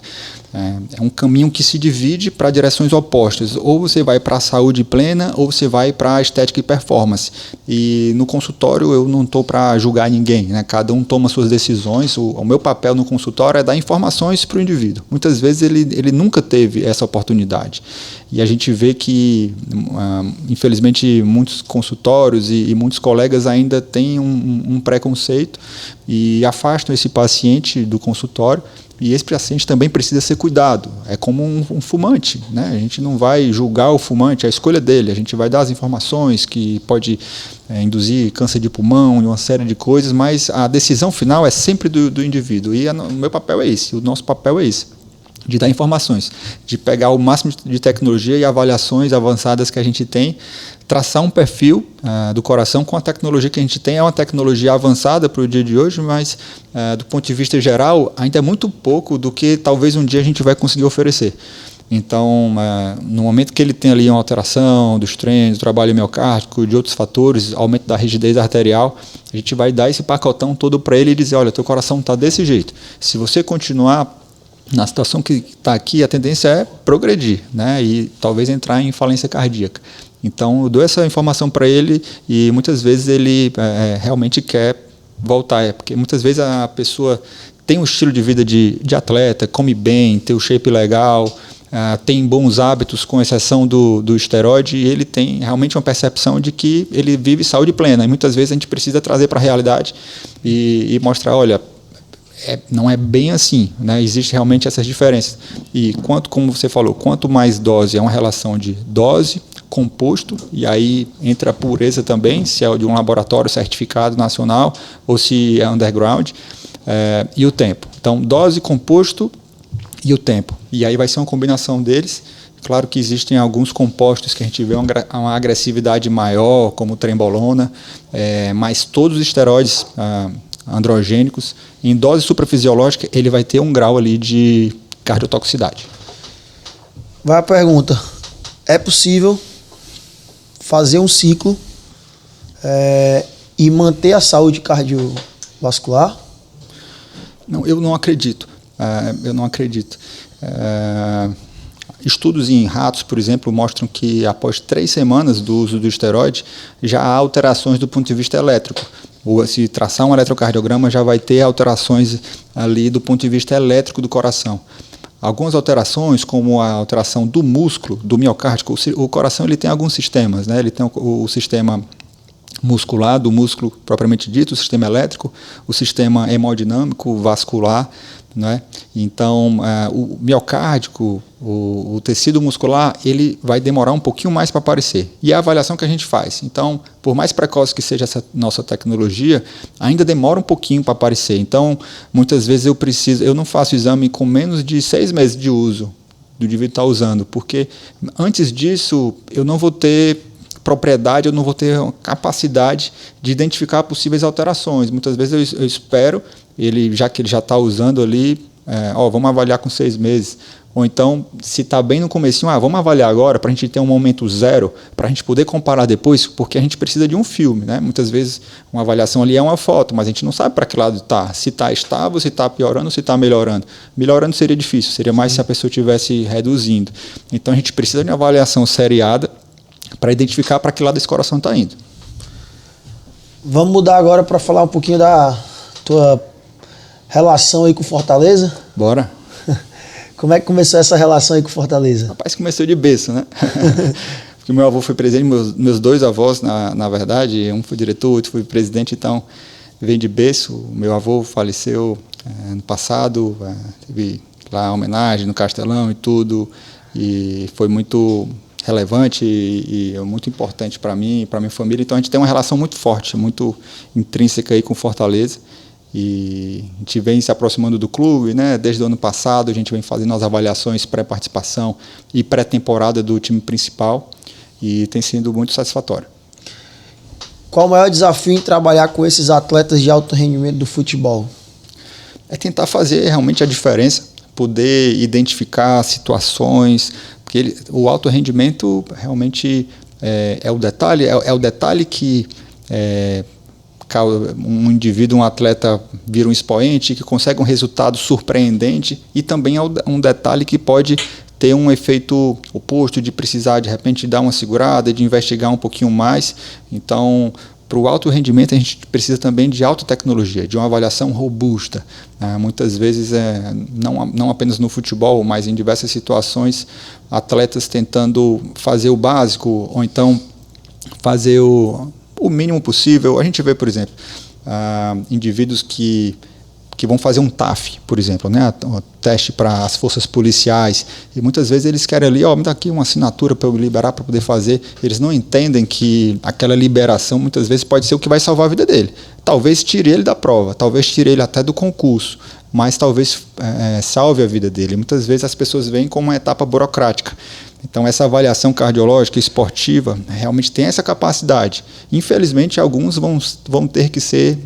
É um caminho que se divide para direções opostas. Ou você vai para a saúde plena, ou você vai para a estética e performance. E no consultório eu não estou para julgar ninguém, né? Cada um toma suas decisões. O meu papel no consultório é dar informações para o indivíduo. Muitas vezes ele nunca teve essa oportunidade. E a gente vê que, infelizmente, muitos consultórios e muitos colegas ainda têm um preconceito e afastam esse paciente do consultório. E esse paciente também precisa ser cuidado. É como um fumante, né? A gente não vai julgar o fumante, é a escolha dele. A gente vai dar as informações que pode induzir câncer de pulmão e uma série de coisas, mas a decisão final é sempre do indivíduo. E o meu papel é esse, o nosso papel é esse, de dar informações, de pegar o máximo de tecnologia e avaliações avançadas que a gente tem, traçar um perfil do coração com a tecnologia que a gente tem. É uma tecnologia avançada para o dia de hoje, mas do ponto de vista geral ainda é muito pouco do que talvez um dia a gente vai conseguir oferecer. Então, no momento que ele tem ali uma alteração dos treinos, do trabalho miocárdico, de outros fatores, aumento da rigidez arterial, a gente vai dar esse pacotão todo para ele e dizer, olha, teu coração está desse jeito. Se você continuar na situação que está aqui, a tendência é progredir, né? E talvez entrar em falência cardíaca. Então, eu dou essa informação para ele e muitas vezes ele realmente quer voltar, porque muitas vezes a pessoa tem um estilo de vida de atleta, come bem, tem o shape legal, tem bons hábitos, com exceção do esteroide, e ele tem realmente uma percepção de que ele vive saúde plena. E muitas vezes a gente precisa trazer para a realidade e mostrar, olha, não é bem assim, né? Existem realmente essas diferenças. E como você falou, quanto mais dose, é uma relação de dose, composto, e aí entra a pureza também, se é de um laboratório certificado nacional ou se é underground, e o tempo. Então, dose, composto e o tempo. E aí vai ser uma combinação deles. Claro que existem alguns compostos que a gente vê uma agressividade maior, como trembolona, mas todos os esteroides androgênicos, em dose suprafisiológica, ele vai ter um grau ali de cardiotoxicidade. Vai a pergunta. É possível fazer um ciclo e manter a saúde cardiovascular? Não, eu não acredito. Estudos em ratos, por exemplo, mostram que após 3 semanas do uso do esteroide, já há alterações do ponto de vista elétrico. Se traçar um eletrocardiograma, já vai ter alterações ali do ponto de vista elétrico do coração. Algumas alterações, como a alteração do músculo, do miocárdio, o coração ele tem alguns sistemas, né? Ele tem o sistema muscular, do músculo propriamente dito, o sistema elétrico, o sistema hemodinâmico, vascular, né? Então, o miocárdio, o tecido muscular, ele vai demorar um pouquinho mais para aparecer. E é a avaliação que a gente faz. Então, por mais precoce que seja essa nossa tecnologia, ainda demora um pouquinho para aparecer. Então, muitas vezes eu não faço exame com menos de 6 meses de uso do indivíduo estar usando, porque antes disso eu não vou ter propriedade, eu não vou ter capacidade de identificar possíveis alterações. Muitas vezes eu espero, já que ele já está usando ali, vamos avaliar com 6 meses. Ou então, se está bem no comecinho, vamos avaliar agora para a gente ter um momento zero, para a gente poder comparar depois, porque a gente precisa de um filme, né? Muitas vezes uma avaliação ali é uma foto, mas a gente não sabe para que lado está. Se está estável, se está piorando, se está melhorando. Melhorando seria difícil, seria mais se a pessoa estivesse reduzindo. Então a gente precisa de uma avaliação seriada para identificar para que lado esse coração está indo. Vamos mudar agora para falar um pouquinho da tua relação aí com Fortaleza? Bora. Como é que começou essa relação aí com Fortaleza? Rapaz, começou de berço, né? Porque meu avô foi presidente, meus 2 avós, na verdade, um foi diretor, outro foi presidente, então vem de berço. Meu avô faleceu no passado, teve lá a homenagem no Castelão e tudo, e foi muito relevante e muito importante para mim e para minha família. Então a gente tem uma relação muito forte, muito intrínseca aí com Fortaleza. E a gente vem se aproximando do clube, né? Desde o ano passado a gente vem fazendo as avaliações pré-participação e pré-temporada do time principal e tem sido muito satisfatório. Qual o maior desafio em trabalhar com esses atletas de alto rendimento do futebol? É tentar fazer realmente a diferença, poder identificar situações, porque o alto rendimento realmente é o detalhe que um indivíduo, um atleta vira um expoente, que consegue um resultado surpreendente, e também é um detalhe que pode ter um efeito oposto, de precisar de repente dar uma segurada, de investigar um pouquinho mais. Então, para o alto rendimento a gente precisa também de alta tecnologia, de uma avaliação robusta. Muitas vezes, não apenas no futebol, mas em diversas situações, atletas tentando fazer o básico, ou então fazer o mínimo possível. A gente vê, por exemplo, indivíduos que vão fazer um TAF, por exemplo, né? Um teste para as forças policiais, e muitas vezes eles querem ali, me dá aqui uma assinatura para eu liberar para poder fazer. Eles não entendem que aquela liberação muitas vezes pode ser o que vai salvar a vida dele. Talvez tire ele da prova, talvez tire ele até do concurso, mas talvez salve a vida dele. Muitas vezes as pessoas veem como uma etapa burocrática. Então essa avaliação cardiológica esportiva realmente tem essa capacidade. Infelizmente alguns vão ter que ser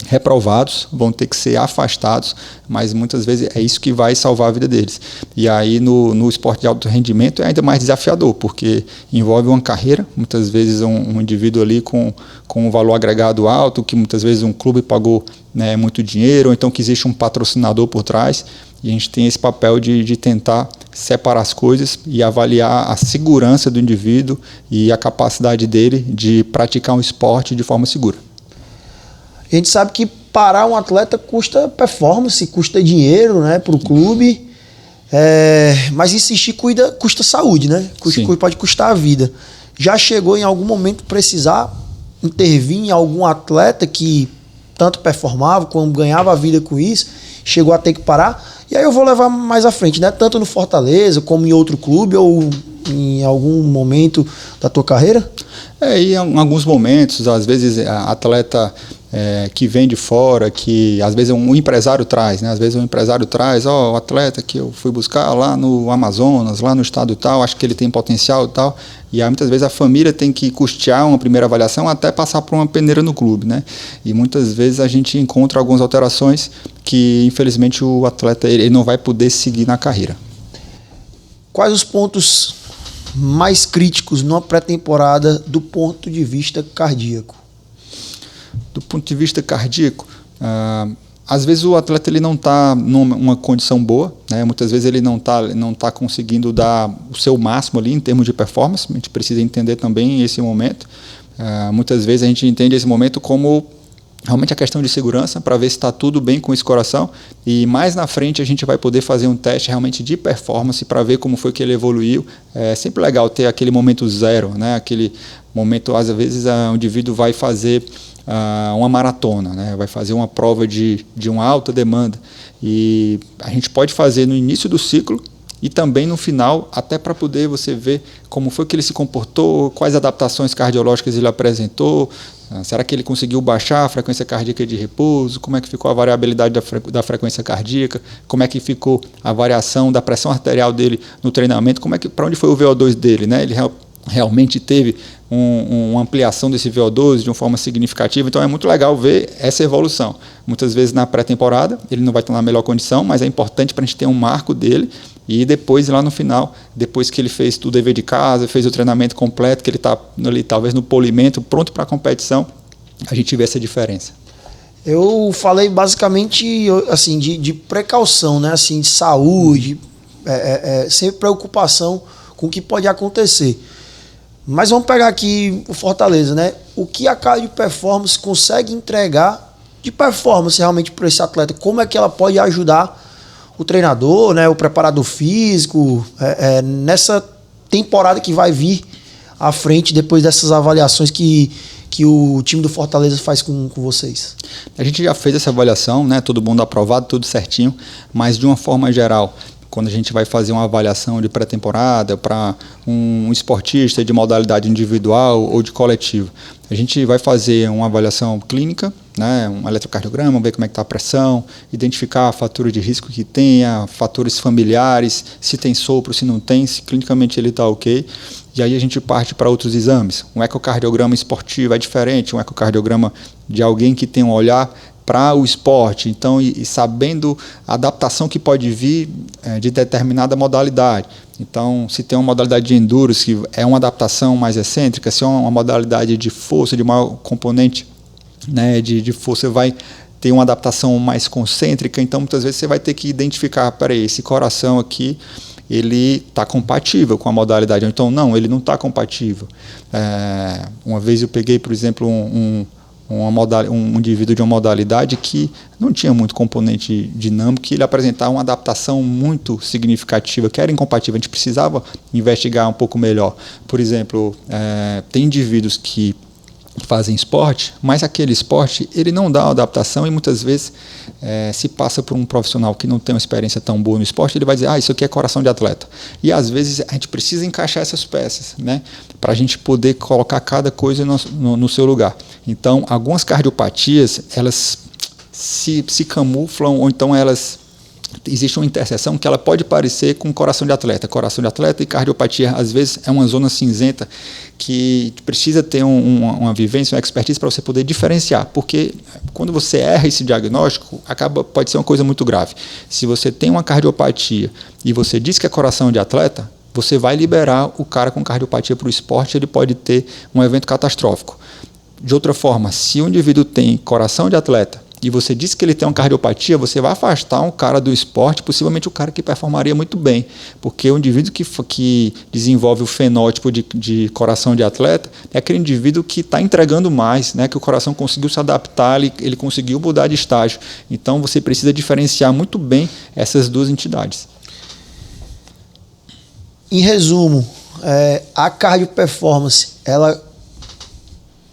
reprovados, vão ter que ser afastados, mas muitas vezes é isso que vai salvar a vida deles. E aí no esporte de alto rendimento é ainda mais desafiador, porque envolve uma carreira, muitas vezes um indivíduo ali com um valor agregado alto, que muitas vezes um clube pagou, né, muito dinheiro, ou então que existe um patrocinador por trás, e a gente tem esse papel de tentar separar as coisas e avaliar a segurança do indivíduo e a capacidade dele de praticar um esporte de forma segura. A gente sabe que parar um atleta custa performance, custa dinheiro, né, para o clube. Mas insistir custa saúde, né? Pode custar a vida. Já chegou em algum momento precisar intervir em algum atleta que tanto performava, como ganhava a vida com isso, chegou a ter que parar? E aí eu vou levar mais à frente, né? Tanto no Fortaleza como em outro clube ou em algum momento da tua carreira? E em alguns momentos, às vezes atleta que vem de fora, que às vezes um empresário traz, né? Às vezes um empresário traz, o atleta que eu fui buscar lá no Amazonas, lá no estado tal, acho que ele tem potencial e tal. E aí muitas vezes a família tem que custear uma primeira avaliação até passar por uma peneira no clube, né? E muitas vezes a gente encontra algumas alterações que infelizmente o atleta ele não vai poder seguir na carreira. Quais os pontos mais críticos numa pré-temporada do ponto de vista cardíaco? Do ponto de vista cardíaco, às vezes o atleta ele não está numa condição boa, né? Muitas vezes ele não tá conseguindo dar o seu máximo ali em termos de performance. A gente precisa entender também esse momento. Muitas vezes a gente entende esse momento como realmente a questão de segurança, para ver se está tudo bem com esse coração, e mais na frente a gente vai poder fazer um teste realmente de performance para ver como foi que ele evoluiu. É sempre legal ter aquele momento zero, né? Aquele momento, às vezes o indivíduo vai fazer uma maratona, né? Vai fazer uma prova de uma alta demanda, e a gente pode fazer no início do ciclo e também no final, até para poder você ver como foi que ele se comportou, quais adaptações cardiológicas ele apresentou, será que ele conseguiu baixar a frequência cardíaca de repouso, como é que ficou a variabilidade da frequência cardíaca, como é que ficou a variação da pressão arterial dele no treinamento, para onde foi o VO2 dele, né? Ele realmente teve uma ampliação desse VO2 de uma forma significativa. Então é muito legal ver essa evolução. Muitas vezes na pré-temporada ele não vai estar na melhor condição, mas é importante para a gente ter um marco dele, e depois lá no final, depois que ele fez o dever de casa, fez o treinamento completo, que ele está ali talvez no polimento, pronto para a competição, a gente vê essa diferença. Eu falei basicamente assim, de precaução, né? Assim, de saúde, sempre preocupação com o que pode acontecer. Mas vamos pegar aqui o Fortaleza, né? O que a Cardio Performance consegue entregar de performance realmente para esse atleta? Como é que ela pode ajudar o treinador, né? O preparador físico, nessa temporada que vai vir à frente depois dessas avaliações que o time do Fortaleza faz com vocês? A gente já fez essa avaliação, né? Todo mundo aprovado, tudo certinho, mas de uma forma geral, quando a gente vai fazer uma avaliação de pré-temporada para um esportista de modalidade individual ou de coletivo, a gente vai fazer uma avaliação clínica, né, um eletrocardiograma, ver como é que está a pressão, identificar a fatura de risco que tenha, fatores familiares, se tem sopro, se não tem, se clinicamente ele está ok. E aí a gente parte para outros exames. Um ecocardiograma esportivo é diferente, um ecocardiograma de alguém que tem um olhar para o esporte, então, e sabendo a adaptação que pode vir de determinada modalidade. Então, se tem uma modalidade de endurance, que é uma adaptação mais excêntrica, se é uma modalidade de força, de maior componente, né, de força, vai ter uma adaptação mais concêntrica. Então, muitas vezes você vai ter que identificar, peraí, esse coração aqui, ele está compatível com a modalidade, então não, ele não está compatível. Uma vez eu peguei, por exemplo, um indivíduo de uma modalidade que não tinha muito componente dinâmico, que ele apresentava uma adaptação muito significativa, que era incompatível. A gente precisava investigar um pouco melhor. Por exemplo, tem indivíduos que fazem esporte, mas aquele esporte ele não dá uma adaptação, e muitas vezes se passa por um profissional que não tem uma experiência tão boa no esporte, ele vai dizer, isso aqui é coração de atleta. E às vezes a gente precisa encaixar essas peças, né, para a gente poder colocar cada coisa no seu lugar. Então, algumas cardiopatias, elas se camuflam, ou então existe uma interseção que ela pode parecer com coração de atleta. Coração de atleta e cardiopatia, às vezes, é uma zona cinzenta que precisa ter uma vivência, uma expertise para você poder diferenciar. Porque quando você erra esse diagnóstico, pode ser uma coisa muito grave. Se você tem uma cardiopatia e você diz que é coração de atleta, você vai liberar o cara com cardiopatia para o esporte, ele pode ter um evento catastrófico. De outra forma, se o indivíduo tem coração de atleta e você diz que ele tem uma cardiopatia, você vai afastar um cara do esporte, possivelmente o cara que performaria muito bem, porque o indivíduo que desenvolve o fenótipo de coração de atleta é aquele indivíduo que está entregando mais, né, que o coração conseguiu se adaptar, ele conseguiu mudar de estágio. Então você precisa diferenciar muito bem essas duas entidades. Em resumo, a cardio performance, ela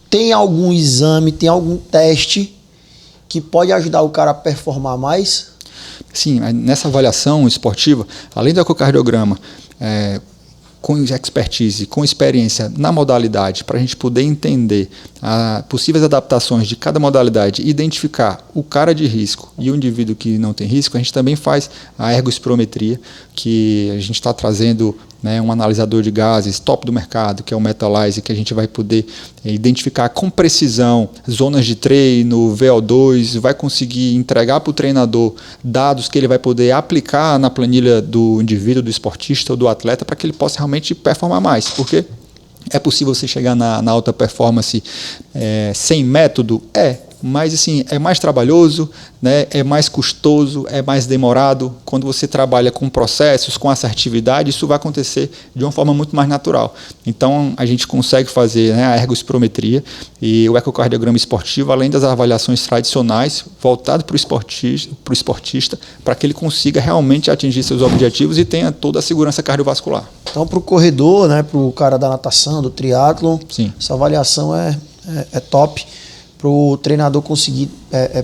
tem algum exame, tem algum teste que pode ajudar o cara a performar mais? Sim, nessa avaliação esportiva, além do ecocardiograma, com expertise, com experiência na modalidade, para a gente poder entender possíveis adaptações de cada modalidade, identificar o cara de risco e o indivíduo que não tem risco, a gente também faz a ergospirometria, que a gente está trazendo, né, um analisador de gases top do mercado, que é o Metalyze, que a gente vai poder identificar com precisão zonas de treino, VO2, vai conseguir entregar para o treinador dados que ele vai poder aplicar na planilha do indivíduo, do esportista ou do atleta, para que ele possa realmente performar mais, porque é possível você chegar na alta performance sem método? Mas assim, é mais trabalhoso, né? É mais custoso, é mais demorado. Quando você trabalha com processos, com assertividade, isso vai acontecer de uma forma muito mais natural. Então, a gente consegue fazer, né, a ergospirometria e o ecocardiograma esportivo, além das avaliações tradicionais, voltado para o esportista, para que ele consiga realmente atingir seus objetivos e tenha toda a segurança cardiovascular. Então, para o corredor, né, para o cara da natação, do triatlon, essa avaliação é top. Para o treinador conseguir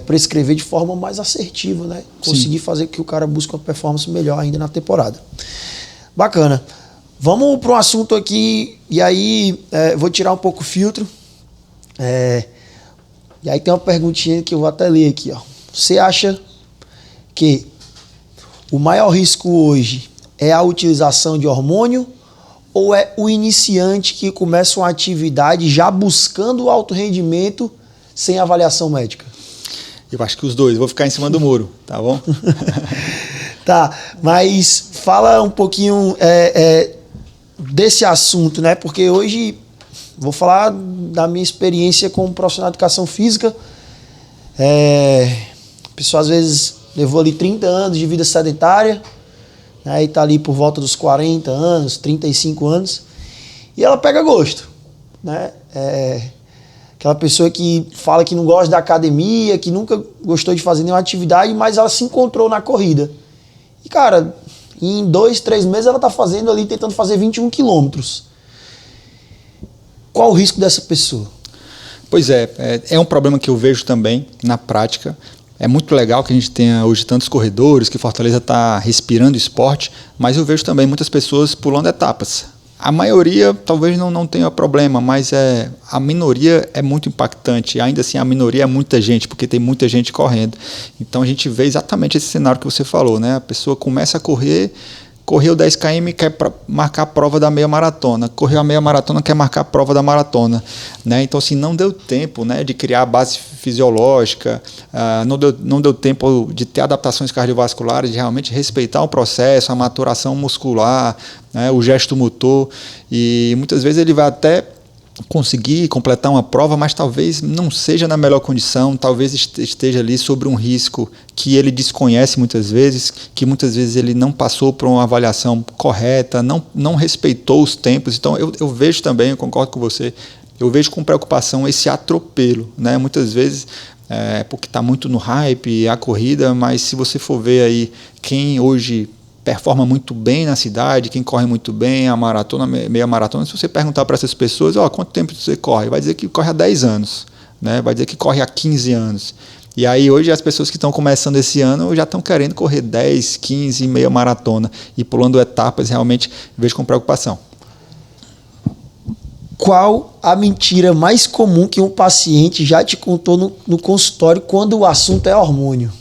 prescrever de forma mais assertiva, né? Conseguir fazer que o cara busque uma performance melhor ainda na temporada. Bacana. Vamos para um assunto aqui, e aí vou tirar um pouco o filtro. E aí tem uma perguntinha que eu vou até ler aqui. Ó. Você acha que o maior risco hoje é a utilização de hormônio ou é o iniciante que começa uma atividade já buscando o alto rendimento sem avaliação médica? Eu acho que os dois. Vou ficar em cima do muro, tá bom? Tá, mas fala um pouquinho desse assunto, né? Porque hoje vou falar da minha experiência como profissional de educação física. A pessoa às vezes levou ali 30 anos de vida sedentária, aí tá ali por volta dos 40 anos, 35 anos, e ela pega gosto, né? Aquela pessoa que fala que não gosta da academia, que nunca gostou de fazer nenhuma atividade, mas ela se encontrou na corrida. E, cara, em 2, 3 meses ela tá fazendo ali, tentando fazer 21 quilômetros. Qual o risco dessa pessoa? Pois é um problema que eu vejo também na prática. É muito legal que a gente tenha hoje tantos corredores, que Fortaleza está respirando esporte, mas eu vejo também muitas pessoas pulando etapas. A maioria talvez não tenha problema, mas a minoria é muito impactante. Ainda assim, a minoria é muita gente, porque tem muita gente correndo. Então a gente vê exatamente esse cenário que você falou, né? A pessoa começa a correr, correu 10 km e quer marcar a prova da meia maratona. Correu a meia maratona, quer marcar a prova da maratona. Né? Então, assim, não deu tempo, né, de criar a base fisiológica, não deu tempo de ter adaptações cardiovasculares, de realmente respeitar o processo, a maturação muscular, né, o gesto motor. E muitas vezes ele vai até conseguir completar uma prova, mas talvez não seja na melhor condição, talvez esteja ali sobre um risco que ele desconhece muitas vezes, que muitas vezes ele não passou por uma avaliação correta, não respeitou os tempos. Então eu vejo também, eu concordo com você, eu vejo com preocupação esse atropelo, né? Muitas vezes porque está muito no hype a corrida, mas se você for ver aí quem hoje performa muito bem na cidade, quem corre muito bem, a maratona, meia maratona, se você perguntar para essas pessoas, quanto tempo você corre? Vai dizer que corre há 10 anos, né? Vai dizer que corre há 15 anos. E aí hoje as pessoas que estão começando esse ano já estão querendo correr 10, 15, meia maratona e pulando etapas, realmente vejo com preocupação. Qual a mentira mais comum que um paciente já te contou no consultório quando o assunto é hormônio?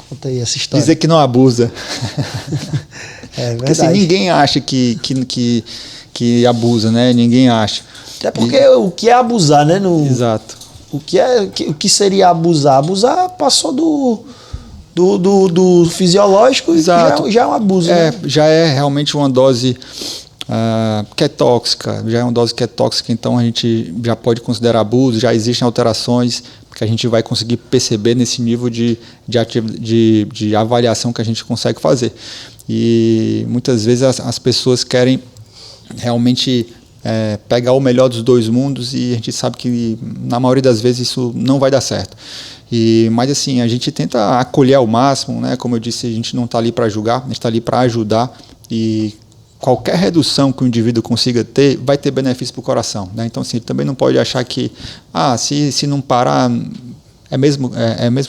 Conta aí essa história. Dizer que não abusa. É verdade. Porque assim, ninguém acha que abusa, né? Ninguém acha. Até porque o que é abusar, né? Exato. O que seria abusar? Abusar passou do fisiológico. Exato. E já é um abuso. Já é realmente uma dose que é tóxica, já é uma dose que é tóxica, então a gente já pode considerar abuso, já existem alterações que a gente vai conseguir perceber nesse nível de avaliação que a gente consegue fazer. E muitas vezes as pessoas querem realmente pegar o melhor dos dois mundos, e a gente sabe que na maioria das vezes isso não vai dar certo. Mas assim, a gente tenta acolher ao máximo, né? Como eu disse, a gente não está ali para julgar, a gente está ali para ajudar, e qualquer redução que o indivíduo consiga ter vai ter benefício para o coração, né? Então assim, ele também não pode achar que se não parar é mesmo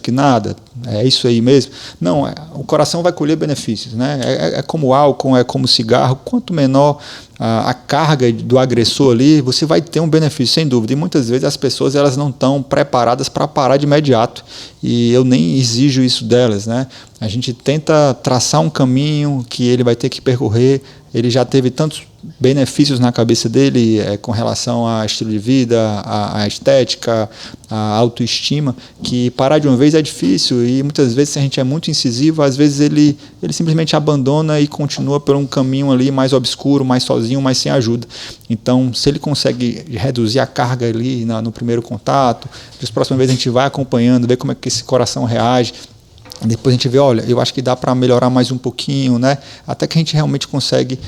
que nada, é isso aí mesmo. Não, o coração vai colher benefícios, né? É como álcool, é como cigarro. Quanto menor a carga do agressor ali, você vai ter um benefício, sem dúvida. E muitas vezes as pessoas elas não estão preparadas para parar de imediato, e eu nem exijo isso delas, né? A gente tenta traçar um caminho que ele vai ter que percorrer. Ele já teve tantos benefícios na cabeça dele com relação a estilo de vida, a estética, a autoestima, que parar de uma vez é difícil, e muitas vezes, se a gente é muito incisivo, às vezes ele simplesmente abandona e continua por um caminho ali mais obscuro, mais sozinho, mais sem ajuda. Então, se ele consegue reduzir a carga ali no primeiro contato, das próximas vezes a gente vai acompanhando, ver como é que esse coração reage. Depois a gente vê, olha, eu acho que dá para melhorar mais um pouquinho, né? Até que a gente realmente consegue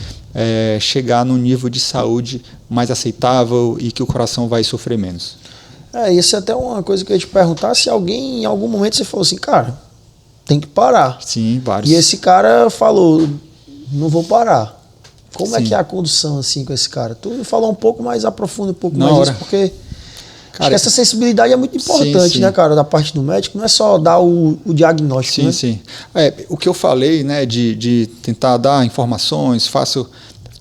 chegar num nível de saúde mais aceitável e que o coração vai sofrer menos. Isso é até uma coisa que eu ia te perguntar, se alguém, em algum momento, você falou assim, cara, tem que parar. Sim, vários. E esse cara falou, não vou parar. Como é que é a condução assim com esse cara? Tu falou um pouco, mas aprofunda um pouco mais isso, porque... Cara, acho que essa sensibilidade é muito importante, sim. Né, cara, da parte do médico. Não é só dar o diagnóstico, sim, né? Sim, o que eu falei, né, de tentar dar informações,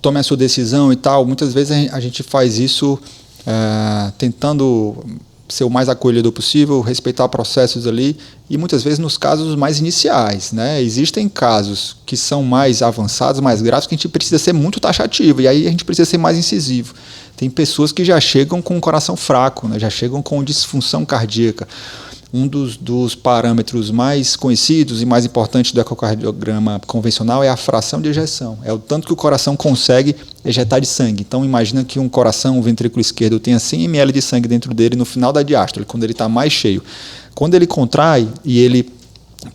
tome a sua decisão e tal. Muitas vezes a gente faz isso tentando ser o mais acolhedor possível, respeitar processos ali, e muitas vezes nos casos mais iniciais, né? Existem casos que são mais avançados, mais graves, que a gente precisa ser muito taxativo, e aí a gente precisa ser mais incisivo. Tem pessoas que já chegam com o coração fraco, né? Já chegam com disfunção cardíaca. Um dos parâmetros mais conhecidos e mais importantes do ecocardiograma convencional é a fração de ejeção. É o tanto que o coração consegue ejetar de sangue. Então, imagina que um coração, um ventrículo esquerdo, tenha 100 ml de sangue dentro dele no final da diástole, quando ele está mais cheio. Quando ele contrai e ele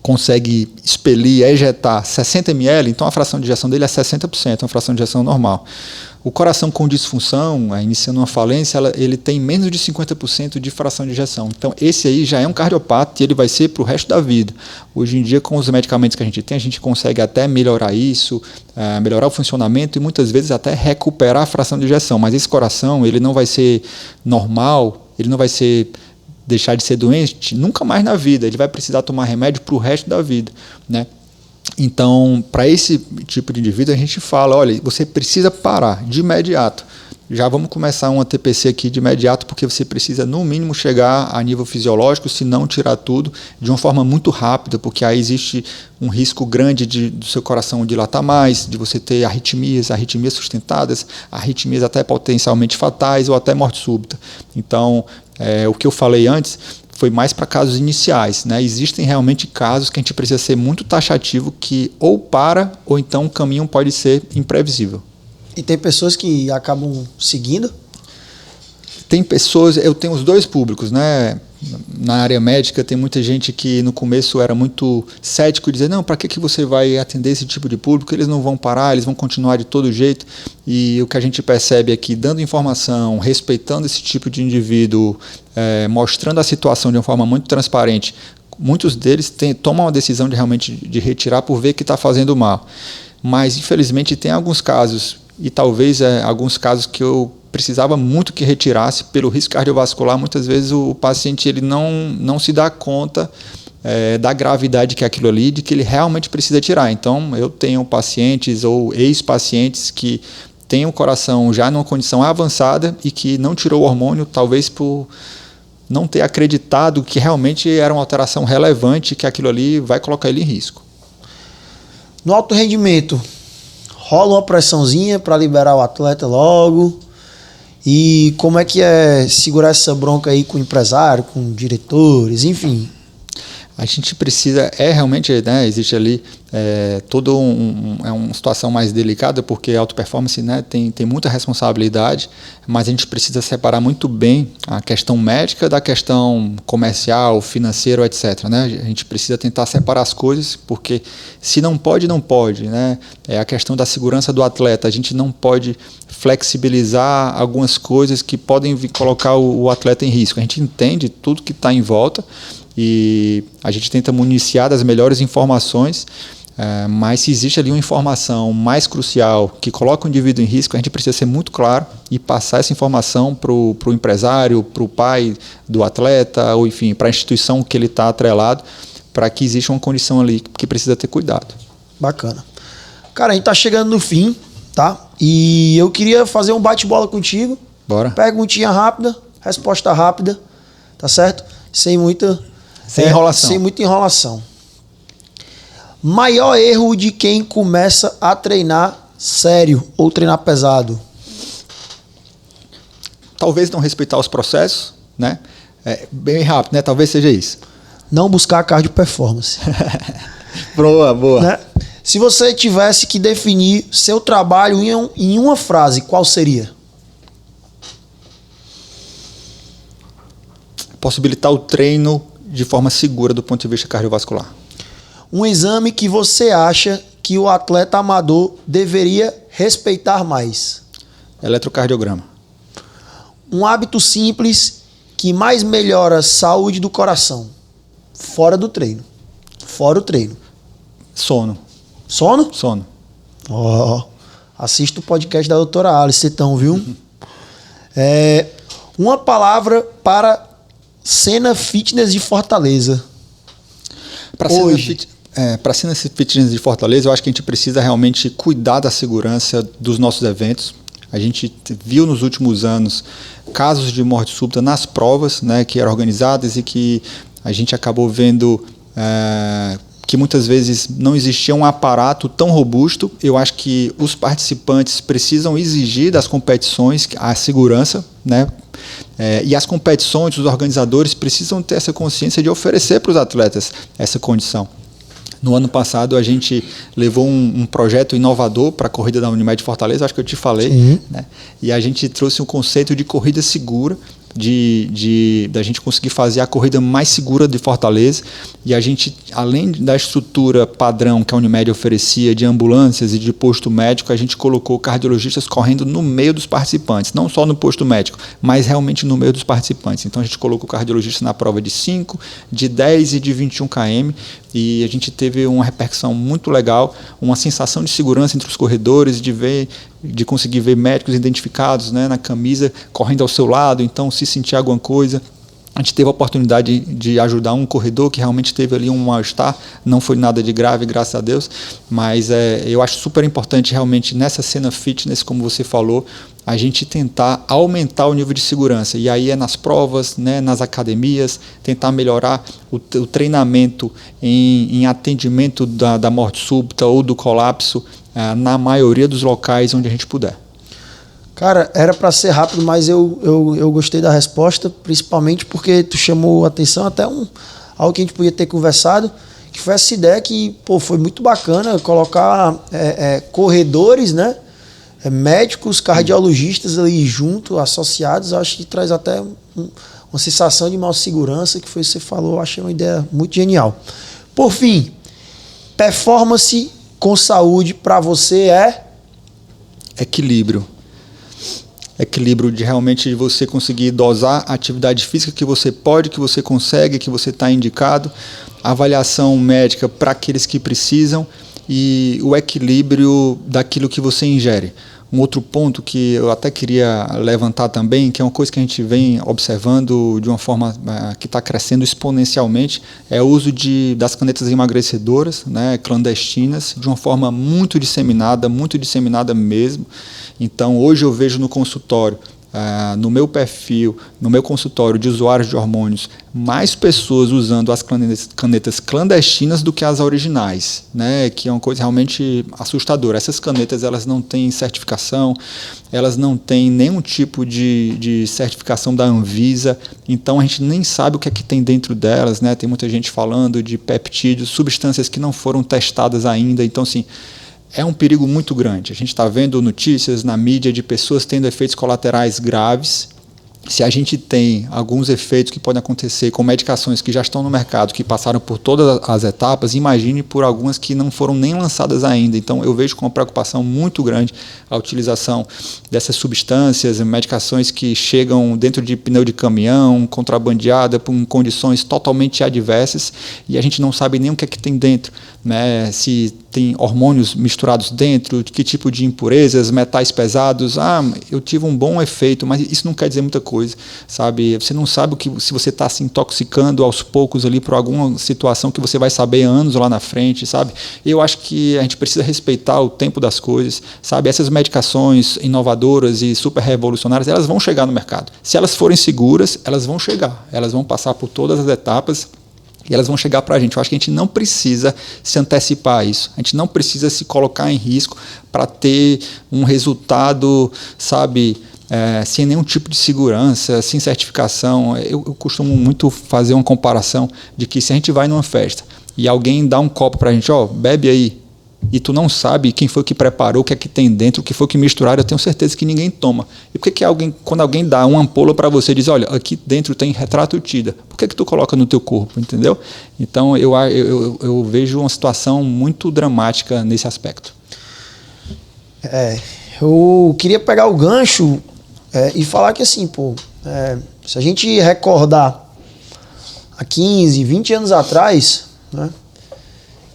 consegue expelir, ejetar 60 ml, então a fração de ejeção dele é 60%, uma fração de ejeção normal. O coração com disfunção, iniciando uma falência, ele tem menos de 50% de fração de ejeção. Então, esse aí já é um cardiopata, e ele vai ser para o resto da vida. Hoje em dia, com os medicamentos que a gente consegue até melhorar isso, melhorar o funcionamento e muitas vezes até recuperar a fração de ejeção. Mas esse coração, ele não vai ser normal, ele não vai deixar de ser doente nunca mais na vida. Ele vai precisar tomar remédio para o resto da vida, né? Então, para esse tipo de indivíduo, a gente fala, olha, você precisa parar de imediato. Já vamos começar uma TPC aqui de imediato, porque você precisa, no mínimo, chegar a nível fisiológico, se não tirar tudo, de uma forma muito rápida, porque aí existe um risco grande do seu coração dilatar mais, de você ter arritmias sustentadas, arritmias até potencialmente fatais ou até morte súbita. Então, o que eu falei antes foi mais para casos iniciais, né? Existem realmente casos que a gente precisa ser muito taxativo, que ou para, ou então o caminho pode ser imprevisível. E tem pessoas que acabam seguindo? Tem pessoas, eu tenho os dois públicos, né? Na área médica tem muita gente que no começo era muito cético, dizer, não, para que você vai atender esse tipo de público? Eles não vão parar, eles vão continuar de todo jeito. E o que a gente percebe é que, dando informação, respeitando esse tipo de indivíduo, mostrando a situação de uma forma muito transparente, muitos deles tomam a decisão de realmente de retirar por ver que está fazendo mal. Mas, infelizmente, tem alguns casos, e talvez alguns casos que eu precisava muito que retirasse pelo risco cardiovascular. Muitas vezes o paciente ele não se dá conta da gravidade que é aquilo ali, de que ele realmente precisa tirar. Então, eu tenho pacientes ou ex-pacientes que têm o coração já numa condição avançada e que não tirou o hormônio, talvez por não ter acreditado que realmente era uma alteração relevante, que aquilo ali vai colocar ele em risco. No alto rendimento, rola uma pressãozinha para liberar o atleta logo? E como é que é segurar essa bronca aí com o empresário, com diretores, enfim? A gente precisa, realmente, né, existe ali é uma situação mais delicada, porque a alta performance, né, tem muita responsabilidade, mas a gente precisa separar muito bem a questão médica da questão comercial, financeira, etc. Né? A gente precisa tentar separar as coisas, porque se não pode, não pode. Né? É a questão da segurança do atleta. A gente não pode flexibilizar algumas coisas que podem colocar o atleta em risco. A gente entende tudo que está em volta e a gente tenta municiar das melhores informações. Mas se existe ali uma informação mais crucial que coloca o indivíduo em risco, a gente precisa ser muito claro e passar essa informação para o empresário, para o pai do atleta, ou enfim, para a instituição que ele está atrelado, para que exista uma condição ali que precisa ter cuidado. Bacana. Cara, a gente está chegando no fim, tá? E eu queria fazer um bate-bola contigo. Bora. Perguntinha rápida, resposta rápida, tá certo? Sem muita enrolação. Sem muita enrolação. Maior erro de quem começa a treinar sério ou treinar pesado? Talvez não respeitar os processos, né? Bem rápido, né? Talvez seja isso. Não buscar cardio performance. Boa. Né? Se você tivesse que definir seu trabalho em uma frase, qual seria? Possibilitar o treino de forma segura do ponto de vista cardiovascular. Um exame que você acha que o atleta amador deveria respeitar mais? Eletrocardiograma. Um hábito simples que mais melhora a saúde do coração? Fora do treino. Fora o treino. Sono. Sono? Sono. Assista o podcast da doutora Alice, então, viu? Uma palavra para cena fitness de Fortaleza. Para cena fitness de Fortaleza, eu acho que a gente precisa realmente cuidar da segurança dos nossos eventos. A gente viu nos últimos anos casos de morte súbita nas provas, né, que eram organizadas e que a gente acabou vendo que muitas vezes não existia um aparato tão robusto. Eu acho que os participantes precisam exigir das competições a segurança, né? E as competições, os organizadores precisam ter essa consciência de oferecer para os atletas essa condição. No ano passado, a gente levou um projeto inovador para a corrida da Unimed Fortaleza, acho que eu te falei, né? E a gente trouxe um conceito de corrida segura, da gente conseguir fazer a corrida mais segura de Fortaleza. E a gente, além da estrutura padrão que a Unimed oferecia de ambulâncias e de posto médico, a gente colocou cardiologistas correndo no meio dos participantes, não só no posto médico, mas realmente no meio dos participantes. Então a gente colocou cardiologistas na prova de 5, de 10 e de 21 km, e a gente teve uma repercussão muito legal, uma sensação de segurança entre os corredores, de conseguir ver médicos identificados, né, na camisa, correndo ao seu lado, então se sentir alguma coisa. A gente teve a oportunidade de ajudar um corredor que realmente teve ali um mal-estar, não foi nada de grave, graças a Deus, mas eu acho super importante realmente nessa cena fitness, como você falou, a gente tentar aumentar o nível de segurança, e aí nas provas, né, nas academias, tentar melhorar o treinamento em atendimento da morte súbita ou do colapso, na maioria dos locais onde a gente puder. Cara, era para ser rápido, mas eu gostei da resposta, principalmente porque tu chamou a atenção até algo que a gente podia ter conversado, que foi essa ideia que foi muito bacana colocar corredores, né, médicos, cardiologistas ali junto, associados. Eu acho que traz até uma sensação de maior segurança, que foi o que você falou. Eu achei uma ideia muito genial. Por fim, performance com saúde para você é? Equilíbrio de realmente você conseguir dosar a atividade física que você pode, que você consegue, que você está indicado, avaliação médica para aqueles que precisam e o equilíbrio daquilo que você ingere. Um outro ponto que eu até queria levantar também, que é uma coisa que a gente vem observando de uma forma que está crescendo exponencialmente, é o uso das canetas emagrecedoras, né, clandestinas, de uma forma muito disseminada mesmo. Então, hoje eu vejo no consultório no meu perfil, no meu consultório de usuários de hormônios, mais pessoas usando as canetas clandestinas do que as originais, né? Que é uma coisa realmente assustadora. Essas canetas, elas não têm certificação, elas não têm nenhum tipo de certificação da Anvisa, então a gente nem sabe o que é que tem dentro delas, né? Tem muita gente falando de peptídeos, substâncias que não foram testadas ainda, então assim, é um perigo muito grande. A gente está vendo notícias na mídia de pessoas tendo efeitos colaterais graves. Se a gente tem alguns efeitos que podem acontecer com medicações que já estão no mercado, que passaram por todas as etapas, imagine por algumas que não foram nem lançadas ainda. Então, eu vejo com uma preocupação muito grande a utilização dessas substâncias, medicações que chegam dentro de pneu de caminhão, contrabandeada, em condições totalmente adversas, e a gente não sabe nem o que é que tem dentro, né? Se tem hormônios misturados dentro, que tipo de impurezas, metais pesados. Eu tive um bom efeito, mas isso não quer dizer muita coisa, sabe? Você não sabe se você está se intoxicando aos poucos ali por alguma situação que você vai saber anos lá na frente, sabe? Eu acho que a gente precisa respeitar o tempo das coisas, sabe? Essas medicações inovadoras e super revolucionárias, elas vão chegar no mercado. Se elas forem seguras, elas vão chegar, elas vão passar por todas as etapas e elas vão chegar para a gente. Eu acho que a gente não precisa se antecipar a isso. A gente não precisa se colocar em risco para ter um resultado, sabe, sem nenhum tipo de segurança, sem certificação. Eu costumo muito fazer uma comparação de que se a gente vai numa festa e alguém dá um copo para a gente, bebe aí, e tu não sabe quem foi que preparou, o que é que tem dentro, o que foi que misturaram, eu tenho certeza que ninguém toma. E por que quando alguém dá uma ampola para você, diz, olha, aqui dentro tem retrato tida, por que tu coloca no teu corpo, entendeu? Então eu vejo uma situação muito dramática nesse aspecto. Eu queria pegar o gancho e falar que assim, se a gente recordar há 15, 20 anos atrás, né?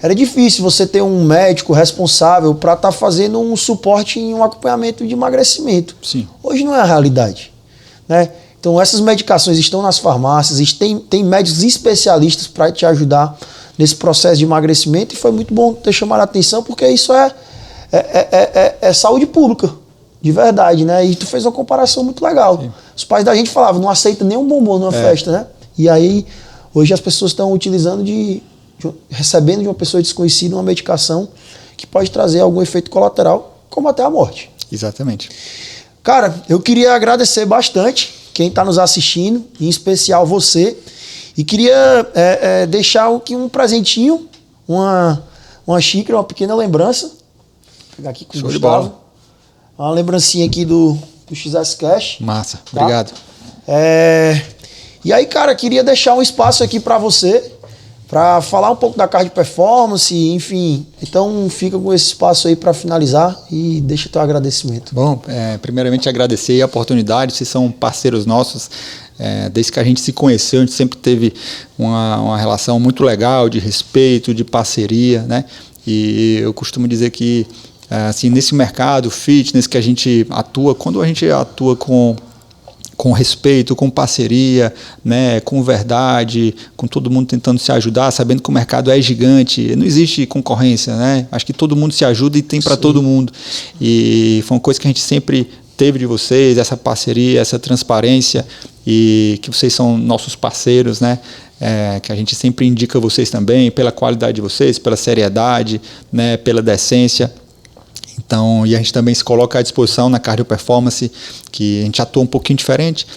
Era difícil você ter um médico responsável para estar fazendo um suporte em um acompanhamento de emagrecimento. Sim. Hoje não é a realidade, né? Então essas medicações estão nas farmácias, tem médicos especialistas para te ajudar nesse processo de emagrecimento, e foi muito bom ter chamado a atenção, porque isso é saúde pública, de verdade, né? E tu fez uma comparação muito legal. Sim. Os pais da gente falavam, não aceita nenhum bombom numa festa, né? E aí, hoje as pessoas estão utilizando recebendo de uma pessoa desconhecida uma medicação que pode trazer algum efeito colateral, como até a morte. Exatamente. Cara, eu queria agradecer bastante quem está nos assistindo, em especial você, e queria deixar aqui um presentinho, uma xícara, uma pequena lembrança. Vou pegar aqui com o Gustavo. Uma lembrancinha aqui do XS Cash. Massa, tá? Obrigado. E aí, cara, queria deixar um espaço aqui para você, para falar um pouco da Cardio Performance, enfim. Então fica com esse espaço aí para finalizar e deixa teu agradecimento. Bom, primeiramente agradecer a oportunidade, vocês são parceiros nossos, desde que a gente se conheceu, a gente sempre teve uma relação muito legal, de respeito, de parceria, né? E eu costumo dizer que, assim, nesse mercado fitness que a gente atua, quando a gente atua com respeito, com parceria, né, com verdade, com todo mundo tentando se ajudar, sabendo que o mercado é gigante, não existe concorrência, né? Acho que todo mundo se ajuda e tem para todo mundo. E foi uma coisa que a gente sempre teve de vocês, essa parceria, essa transparência, e que vocês são nossos parceiros, né? Que a gente sempre indica vocês também pela qualidade de vocês, pela seriedade, né, pela decência. Então, e a gente também se coloca à disposição na Cardio Performance, que a gente atua um pouquinho diferente,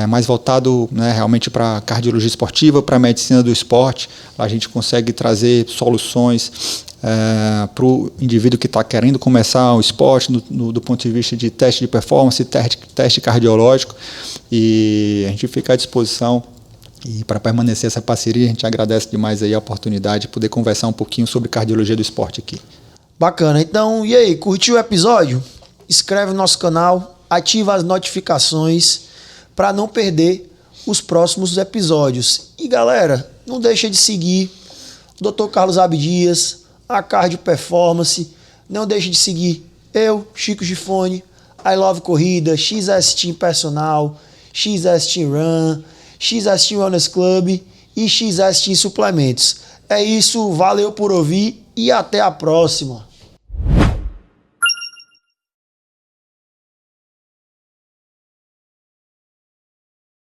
mais voltado, né, realmente para a cardiologia esportiva, para a medicina do esporte. Lá a gente consegue trazer soluções para o indivíduo que está querendo começar o esporte do ponto de vista de teste de performance, teste cardiológico, e a gente fica à disposição. E para permanecer essa parceria, a gente agradece demais aí a oportunidade de poder conversar um pouquinho sobre cardiologia do esporte aqui. Bacana. Então, e aí, curtiu o episódio? Inscreve no nosso canal, ativa as notificações para não perder os próximos episódios. E galera, não deixa de seguir o Dr. Carlos Abdias, a Cardio Performance, não deixa de seguir eu, Chico Gifone, I Love Corrida, XS Team Personal, XS Team Run, XS Team Wellness Club e XS Team Suplementos. É isso, valeu por ouvir e até a próxima.